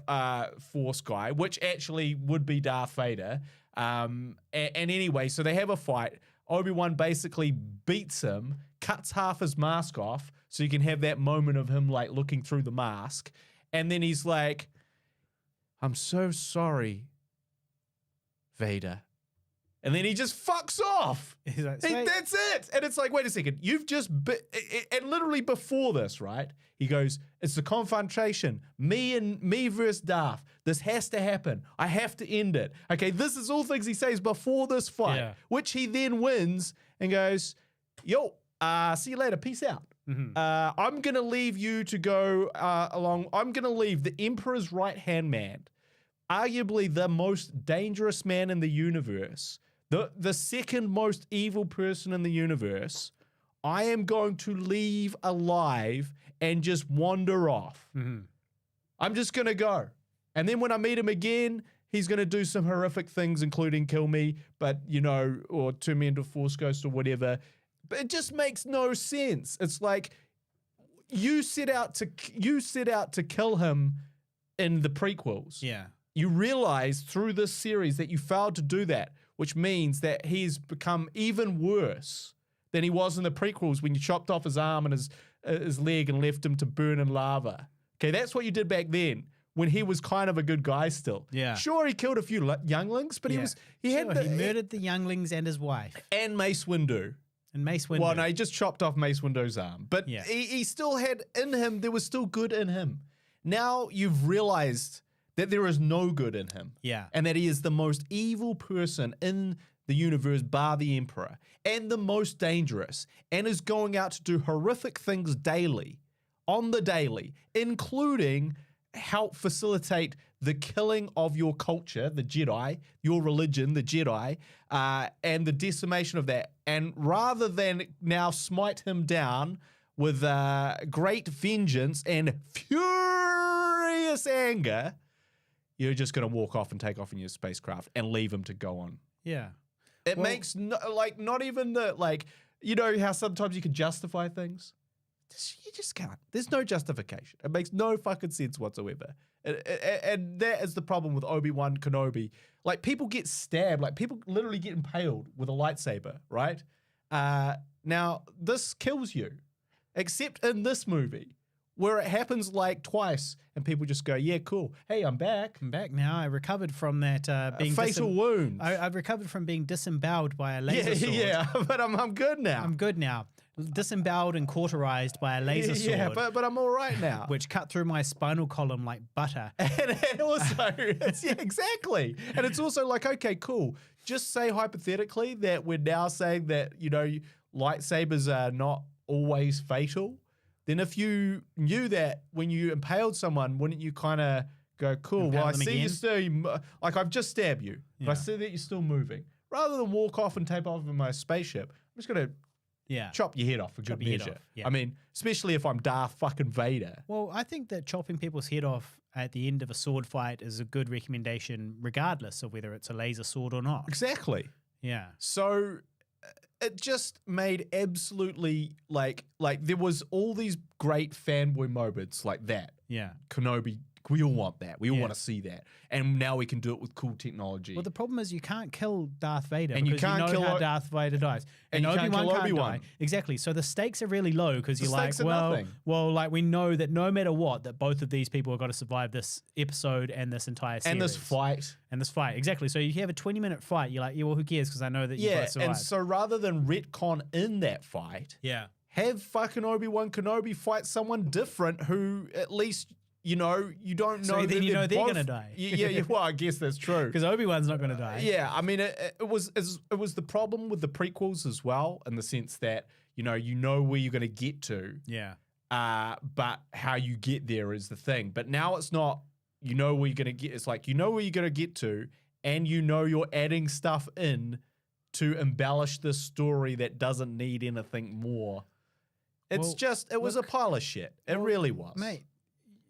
Force guy, which actually would be Darth Vader. And anyway, so they have a fight. Obi-Wan basically beats him, cuts half his mask off, so you can have that moment of him like looking through the mask. And then he's like, "I'm so sorry, Vader." And then he just fucks off. He's like, that's it. And it's like, wait a second. You've just... and literally before this, right? He goes, "It's the confrontation. Me versus Darth. This has to happen. I have to end it." Okay, this is all things he says before this fight, which he then wins and goes, "Yo, see you later. Peace out. Mm-hmm. I'm going to leave you to go along. I'm going to leave the Emperor's right-hand man, arguably the most dangerous man in the universe, the second most evil person in the universe. I am going to leave alive and just wander off. Mm-hmm. I'm just going to go. And then when I meet him again, he's going to do some horrific things, including kill me, or turn me into a Force ghost or whatever. But it just makes no sense. It's like you set out to kill him in the prequels. Yeah. You realize through this series that you failed to do that, which means that he's become even worse than he was in the prequels when you chopped off his arm and his leg and left him to burn in lava. Okay, that's what you did back then when he was kind of a good guy still. Yeah. Sure, he killed a few younglings, but he murdered the younglings and his wife. And Mace Windu. And Mace Windu. Well, no, he just chopped off Mace Windu's arm. But he still had in him, there was still good in him. Now you've realized that there is no good in him. Yeah. And that he is the most evil person in the universe, bar the Emperor, and the most dangerous, and is going out to do horrific things daily, on the daily, including help facilitate the killing of your culture, the Jedi, your religion, the Jedi, and the decimation of that. And rather than now smite him down with great vengeance and furious anger, you're just going to walk off and take off in your spacecraft and leave him to go on. Yeah. It makes not even the you know how sometimes you can justify things. You just can't. There's no justification. It makes no fucking sense whatsoever. And that is the problem with Obi-Wan Kenobi. Like, people get stabbed. Like, people literally get impaled with a lightsaber, right? Now, this kills you. Except in this movie, where it happens like twice, and people just go, yeah, cool. Hey, I'm back. I'm back now. I recovered from that being fatal wound. I've recovered from being disemboweled by a laser sword. Yeah, but I'm good now. I'm good now. Disemboweled and cauterized by a laser sword. Yeah, but I'm all right now. Which cut through my spinal column like butter. And also, exactly. And it's also like, okay, cool. Just say hypothetically that we're now saying that, you know, lightsabers are not always fatal. Then if you knew that when you impaled someone, wouldn't you kind of go, cool, well, I see you still, like, I've just stabbed you, but I see that you're still moving. Rather than walk off and tape off in my spaceship, I'm just going to chop your head off for good measure. I mean, especially if I'm Darth fucking Vader. Well, I think that chopping people's head off at the end of a sword fight is a good recommendation, regardless of whether it's a laser sword or not. Exactly. Yeah. So it just made absolutely like there was all these great fanboy moments like that. Yeah. Kenobi, we all want that. We all want to see that. And now we can do it with cool technology. Well, the problem is you can't kill Darth Vader and you because can't kill how Darth Vader dies. And you can't kill Obi-Wan. Exactly. So the stakes are really low because you're like, nothing. well, like we know that no matter what, that both of these people are going to survive this episode and this entire series. And this fight. Exactly. So you have a 20-minute fight. You're like, yeah, well, who cares? Because I know that you've got to survive. And so rather than retcon in that fight, have fucking Obi-Wan Kenobi fight someone different who at least, you know, you don't know. So then you know they're going to die. Yeah, well, I guess that's true. Because Obi-Wan's not going to die. Yeah, I mean, it was the problem with the prequels as well, in the sense that, you know where you're going to get to. Yeah. But how you get there is the thing. But now it's not, you know where you're going to get. It's like, you know where you're going to get to, and you know you're adding stuff in to embellish this story that doesn't need anything more. It's it was a pile of shit. It really was. Mate.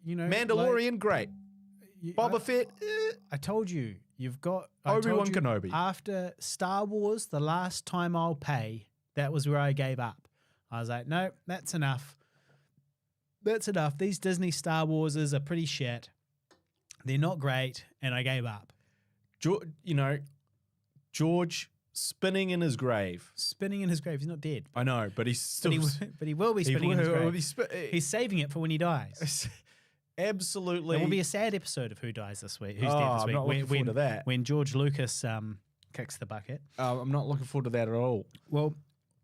You know, Mandalorian, great. Boba Fett, I told you, you've got Obi-Wan Kenobi. After Star Wars, the last time I'll pay, that was where I gave up. I was like, no, that's enough. That's enough. These Disney Star Warses are pretty shit. They're not great, and I gave up. George spinning in his grave. Spinning in his grave. He's not dead. I know, but he's still. But he will be spinning in his grave. He's saving it for when he dies. Absolutely. There will be a sad episode of who dies this week. Who's dead this week? I'm not looking forward to that. When George Lucas kicks the bucket. I'm not looking forward to that at all. Well,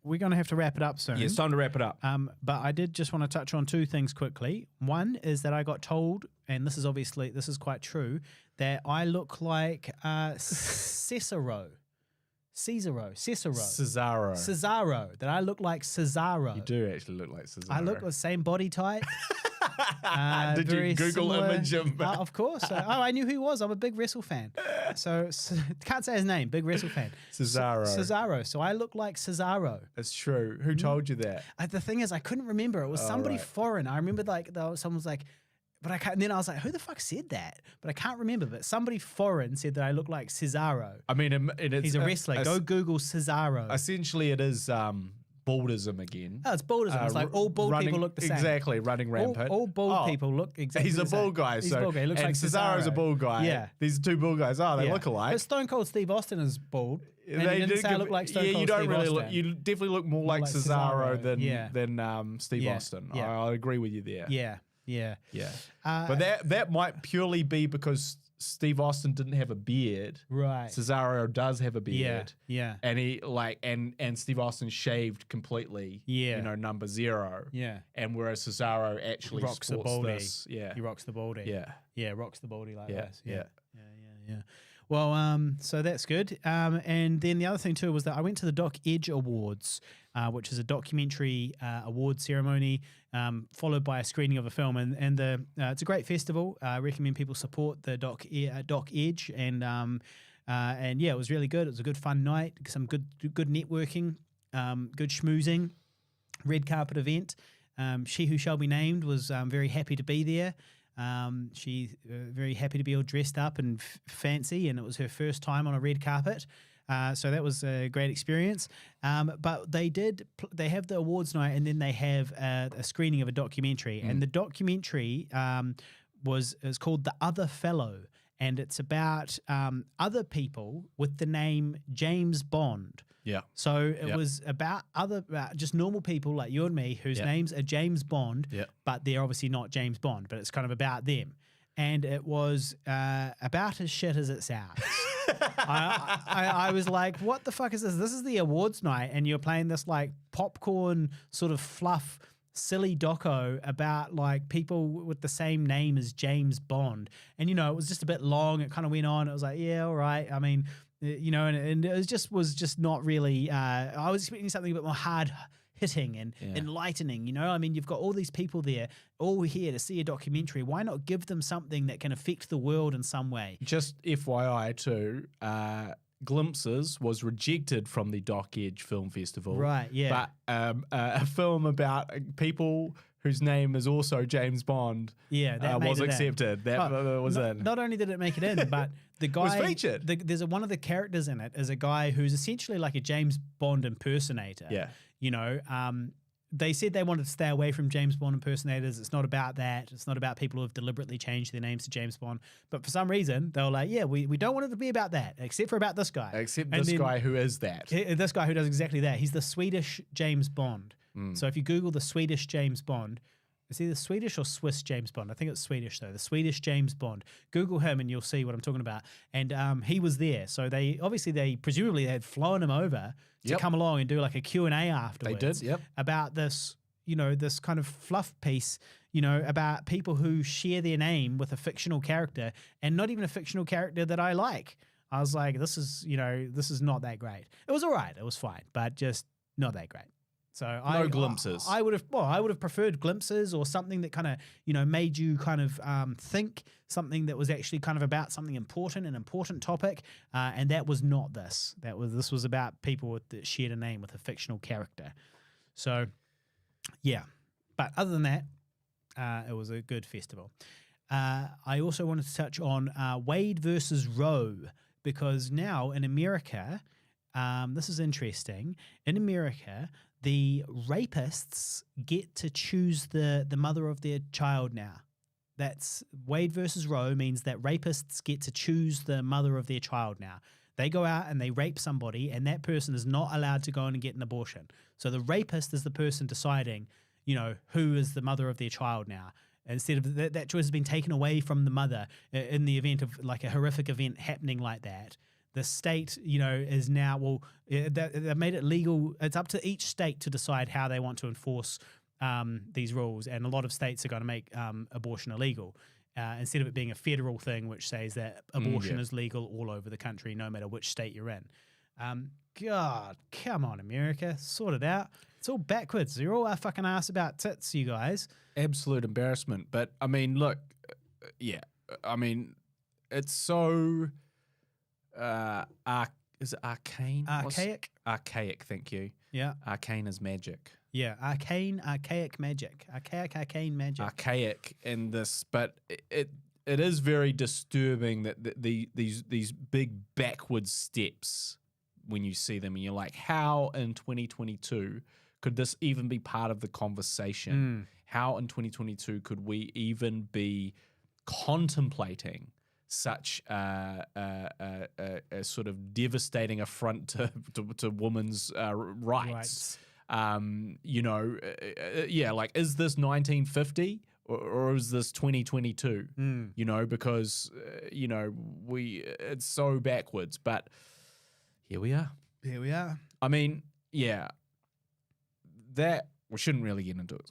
we're going to have to wrap it up soon. Yeah, it's time to wrap it up. But I did just want to touch on two things quickly. One is that I got told, and this is quite true, that I look like Cesaro. That I look like Cesaro. You do actually look like Cesaro. I look the same body type. Did you Google image him? Of course. I knew who he was. I'm a big wrestle fan. So can't say his name. Big wrestle fan. Cesaro. So I look like Cesaro. That's true. Who told you that? The thing is, I couldn't remember. It was somebody foreign. I remember someone was like, but I can't. And then I was like, who the fuck said that? But I can't remember. But somebody foreign said that I look like Cesaro. I mean, he's a wrestler. Go Google Cesaro. Essentially, it is baldism again. Oh, it's baldism. It's like all bald people look the same. Exactly, running rampant. All bald people look exactly the same. He's a bald guy. He's a bald guy. He looks like Cesaro's a bald guy. Yeah. These two bald guys. Oh, they look alike. But Stone Cold Steve Austin is bald. And they didn't say I look like Stone Cold Steve Austin. You definitely look more like Cesaro than Steve Austin. Yeah. I agree with you there. Yeah. But that might purely be because Steve Austin didn't have a beard. Right. Cesaro does have a beard. Yeah. And he and Steve Austin shaved completely. Yeah. Number 0. Yeah. And whereas Cesaro actually rocks the sports baldy. this. Yeah. He rocks the baldy. Yeah. Yeah, rocks the baldy like this. Yeah. Well, so that's good. And then the other thing too was that I went to the Doc Edge Awards, which is a documentary award ceremony, followed by a screening of a film. And it's a great festival. I recommend people support the Doc Edge. And yeah, it was really good. It was a good fun night. Some good networking, good schmoozing, red carpet event. She Who Shall Be Named was very happy to be there. She very happy to be all dressed up and fancy, and it was her first time on a red carpet. So that was a great experience. But they have the awards night, and then they have a screening of a documentary. And the documentary is called The Other Fellow, and it's about other people with the name James Bond. Yeah. So it was about just normal people like you and me whose names are James Bond, but they're obviously not James Bond, but it's kind of about them. And it was about as shit as it sounds. I was like, what the fuck is this? This is the awards night, and you're playing this like popcorn sort of fluff, silly doco about like people with the same name as James Bond. And, it was just a bit long. It kind of went on. It was like, yeah, all right. I mean, and it was just not really, I was expecting something a bit more hard hitting and enlightening, I mean, you've got all these people there, all here to see a documentary. Why not give them something that can affect the world in some way? Just FYI too, Glimpses was rejected from the Dock Edge Film Festival. Right, yeah. But a film about people whose name is also James Bond was accepted. That was in. Not only did it make it in, but the guy... was featured. There's one of the characters in it is a guy who's essentially like a James Bond impersonator. Yeah. They said they wanted to stay away from James Bond impersonators. It's not about that. It's not about people who have deliberately changed their names to James Bond. But for some reason, they were like, yeah, we don't want it to be about that, except for about this guy. Except this guy who is that. This guy who does exactly that. He's the Swedish James Bond. So if you Google the Swedish James Bond, it's either Swedish or Swiss James Bond. I think it's Swedish, though. The Swedish James Bond. Google him and you'll see what I'm talking about. And he was there. So presumably they had flown him over to come along and do like a Q&A afterwards. They did, about this, this kind of fluff piece, about people who share their name with a fictional character, and not even a fictional character that I like. I was like, this is not that great. It was all right. It was fine, but just not that great. So no glimpses. I would have preferred glimpses or something that kind of, made you kind of think, something that was actually kind of about something important, an important topic. And that was not this. This was about people that shared a name with a fictional character. So, yeah. But other than that, it was a good festival. I also wanted to touch on Wade versus Roe, because now in America, this is interesting. In America, the rapists get to choose the mother of their child now. That's Wade versus Roe means that rapists get to choose the mother of their child now. They go out and they rape somebody, and that person is not allowed to go in and get an abortion. So the rapist is the person deciding, who is the mother of their child now. Instead of that choice has been taken away from the mother in the event of like a horrific event happening like that. The state, is now, they've made it legal. It's up to each state to decide how they want to enforce these rules. And a lot of states are going to make abortion illegal instead of it being a federal thing, which says that abortion is legal all over the country, no matter which state you're in. God, come on, America, sort it out. It's all backwards. You're all a fucking ass about tits, you guys. Absolute embarrassment. But, I mean, look, I mean, it's so... is it arcane? Archaic? Archaic, thank you. Yeah. Arcane is magic. Yeah, archaic magic. Arcane magic. Archaic in this, but it is very disturbing that these big backwards steps when you see them, and you're like, how in 2022 could this even be part of the conversation? How in 2022 could we even be contemplating such a sort of devastating affront to women's rights. Like, is this 1950 or is this 2022? Because it's so backwards. But here we are. Here we are. I mean, that we shouldn't really get into it.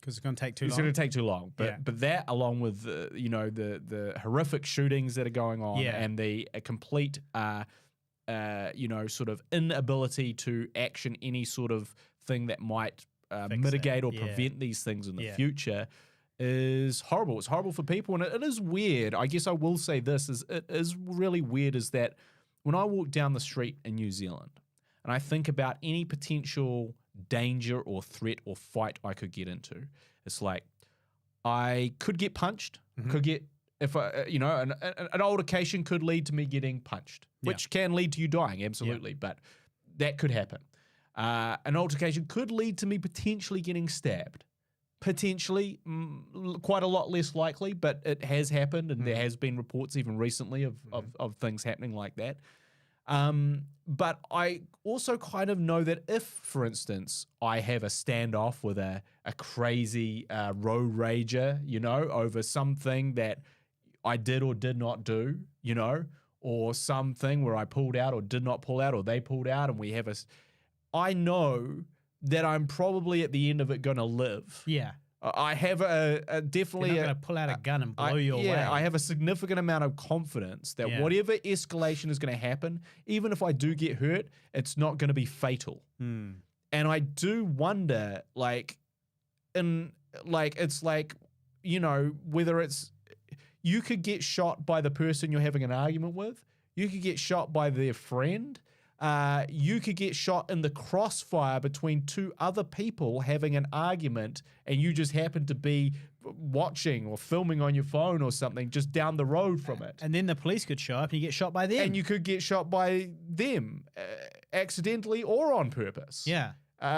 Because it's going to take too long. It's going to take too long. But that, along with the horrific shootings that are going on, and the complete sort of inability to action any sort of thing that might mitigate or prevent these things in the future is horrible. It's horrible for people, and it is weird. I guess I will say this: it is really weird. Is that when I walk down the street in New Zealand and I think about any potential danger or threat or fight I could get into, it's like I could get punched, could get, if an altercation could lead to me getting punched, which can lead to you dying, absolutely, but that could happen. An altercation could lead to me potentially getting stabbed. Potentially, quite a lot less likely, but it has happened, and there has been reports even recently of things happening like that. But I also kind of know that if, for instance, I have a standoff with a crazy road rager, over something that I did or did not do, or something where I pulled out or did not pull out, or they pulled out, and we have I know that I'm probably at the end of it going to live. Yeah. I have a definitely... You're not going to pull out a gun and blow your way. Yeah, I have a significant amount of confidence that whatever escalation is going to happen, even if I do get hurt, it's not going to be fatal. And I do wonder, whether it's... You could get shot by the person you're having an argument with. You could get shot by their friend. You could get shot in the crossfire between two other people having an argument, and you just happen to be watching or filming on your phone or something just down the road from it. And then the police could show up and you get shot by them. And you could get shot by them accidentally or on purpose. Yeah.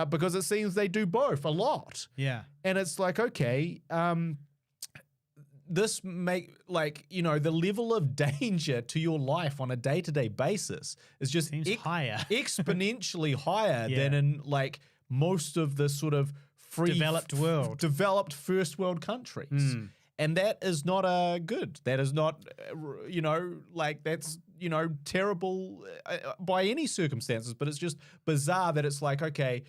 Because it seems they do both a lot. Yeah. And it's like, okay, this the level of danger to your life on a day-to-day basis is just higher. exponentially higher than in most of the sort of developed first world countries. And that is not good. That is not, that's, terrible by any circumstances, but it's just bizarre that it's like, okay,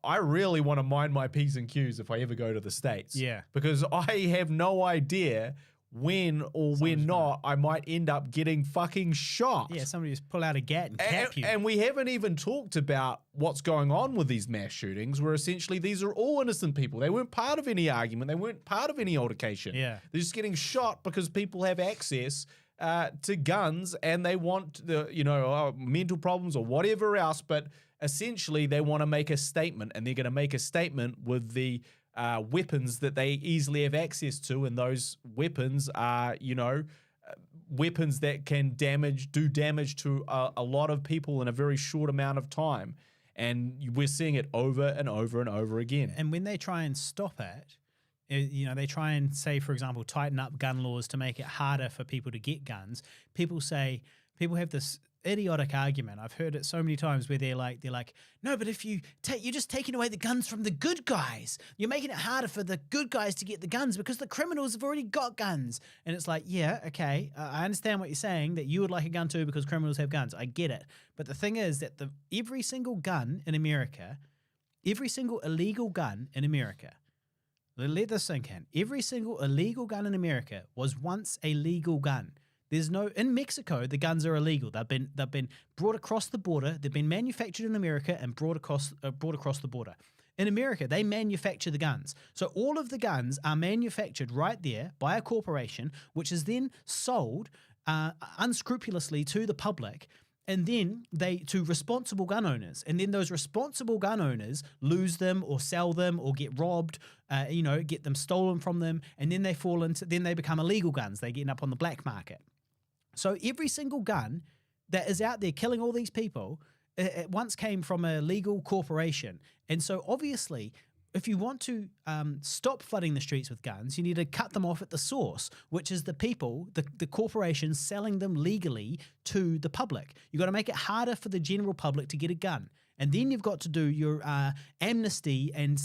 I really want to mind my P's and Q's if I ever go to the States. Yeah. Because I have no idea when or when not I might end up getting fucking shot. Yeah, somebody just pull out a gat and cap you. And we haven't even talked about what's going on with these mass shootings, where essentially these are all innocent people. They weren't part of any argument. They weren't part of any altercation. Yeah. They're just getting shot because people have access to guns, and they want the mental problems or whatever else, but essentially they want to make a statement, and they're going to make a statement with the weapons that they easily have access to, and those weapons are weapons that can do damage to a lot of people in a very short amount of time, and we're seeing it over and over and over again. And when they try and stop it, they try and say, for example, tighten up gun laws to make it harder for people to get guns. People have this idiotic argument. I've heard it so many times where they're like, no, but if you're just taking away the guns from the good guys. You're making it harder for the good guys to get the guns because the criminals have already got guns. And it's like, yeah, okay, I understand what you're saying, that you would like a gun too because criminals have guns. I get it. But the thing is that every single gun in America, every single illegal gun in America, let this sink in. Every single illegal gun in America was once a legal gun. In Mexico, the guns are illegal. They've been brought across the border. They've been manufactured in America and brought across the border. In America, they manufacture the guns. So all of the guns are manufactured right there by a corporation, which is then sold unscrupulously to the public, and then to responsible gun owners. And then those responsible gun owners lose them or sell them or get robbed, get them stolen from them. And then they become illegal guns. They get up on the black market. So every single gun that is out there killing all these people, it once came from a legal corporation. And so obviously, if you want to stop flooding the streets with guns, you need to cut them off at the source, which is the people, the corporations selling them legally to the public. You've got to make it harder for the general public to get a gun. And then you've got to do your amnesty and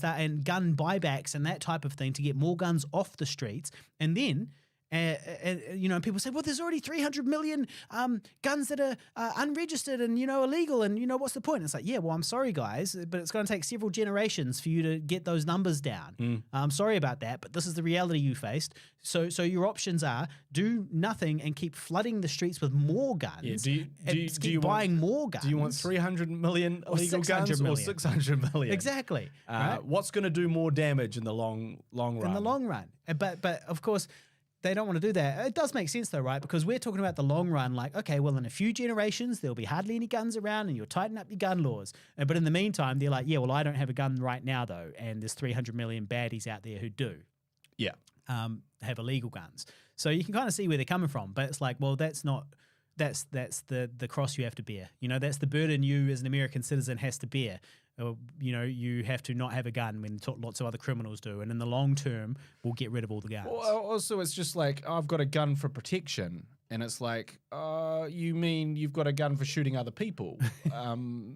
gun buybacks and that type of thing to get more guns off the streets. And then people say, well, there's already 300 million guns that are unregistered and, illegal. And, what's the point? And it's like, yeah, well, I'm sorry, guys, but it's going to take several generations for you to get those numbers down. I'm sorry about that, but this is the reality you faced. So your options are do nothing and keep flooding the streets with more guns. Yeah, do you buying more guns? Do you want 300 million illegal guns or 600 million? Exactly. Right? What's going to do more damage in the long run? In the long run. But of course, they don't want to do that. It does make sense though, right? Because we're talking about the long run, like, okay, well, in a few generations, there'll be hardly any guns around and you'll tighten up your gun laws. But in the meantime, they're like, yeah, well, I don't have a gun right now though. And there's 300 million baddies out there who do. Yeah. have illegal guns. So you can kind of see where they're coming from, but it's like, well, that's the cross you have to bear. You know, that's the burden you as an American citizen has to bear. You know, you have to not have a gun when lots of other criminals do, and in the long term, we'll get rid of all the guns. Well, also, it's just like, I've got a gun for protection, and it's like, you mean you've got a gun for shooting other people?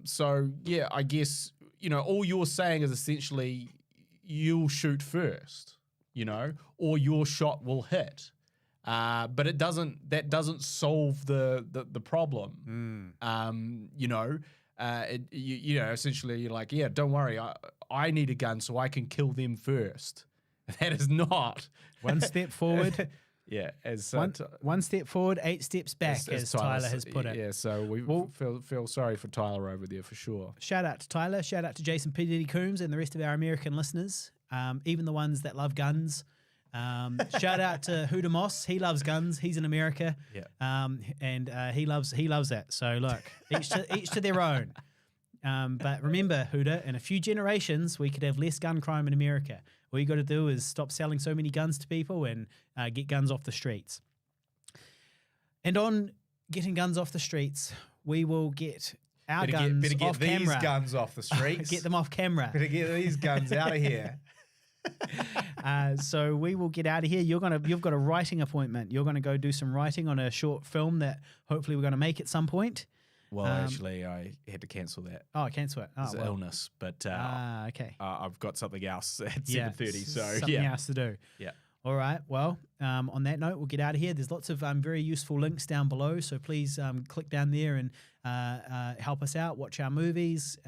So yeah, I guess, you know, all you're saying is essentially you'll shoot first, you know, or your shot will hit. But that doesn't solve the problem. You know. You know, essentially, you're like, yeah, don't worry, I need a gun so I can kill them first. That is not one step forward. Yeah, as one step forward, 8 steps back, as Tyler has put it. Yeah, so we feel sorry for Tyler over there for sure. Shout out to Tyler, shout out to Jason P. Diddy Coombs and the rest of our American listeners, even the ones that love guns. Shout out to Huda Moss. He loves guns. He's in America. Yeah. And he loves that. So look, each to their own. But remember, Huda, in a few generations, we could have less gun crime in America. All you got to do is stop selling so many guns to people and get guns off the streets. And on getting guns off the streets, we will get our guns off camera. These guns off the streets. Get them off camera. Better get these guns out of here. So we will get out of here. You've got a writing appointment. You're going to go do some writing on a short film that hopefully we're going to make at some point. Well, actually, I had to cancel that. Oh, cancel it. Oh, it's an illness, but okay. I've got something else at 7:30. So something else to do. Yeah. All right. Well, on that note, we'll get out of here. There's lots of very useful links down below, so please click down there and help us out. Watch our movies.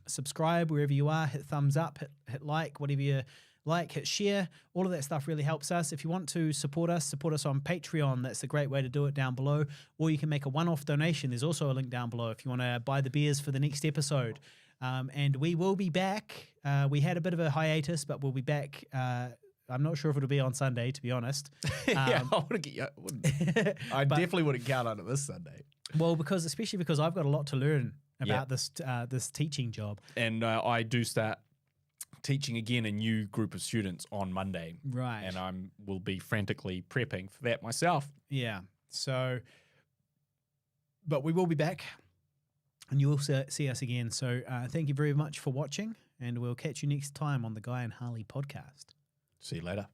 Subscribe wherever you are. Hit thumbs up. Hit like. Whatever you like, hit share. All of that stuff really helps us. If you want to support us on Patreon. That's a great way to do it down below. Or you can make a one-off donation. There's also a link down below if you want to buy the beers for the next episode. And we will be back. We had a bit of a hiatus, but we'll be back. I'm not sure if it'll be on Sunday, to be honest. Yeah, I definitely wouldn't count on it this Sunday. Well, especially because I've got a lot to learn about this teaching job. And I do start teaching again a new group of students on Monday. Right. And will be frantically prepping for that myself. Yeah. So, but we will be back and you will see us again. So thank you very much for watching and we'll catch you next time on the Guy and Harley podcast. See you later.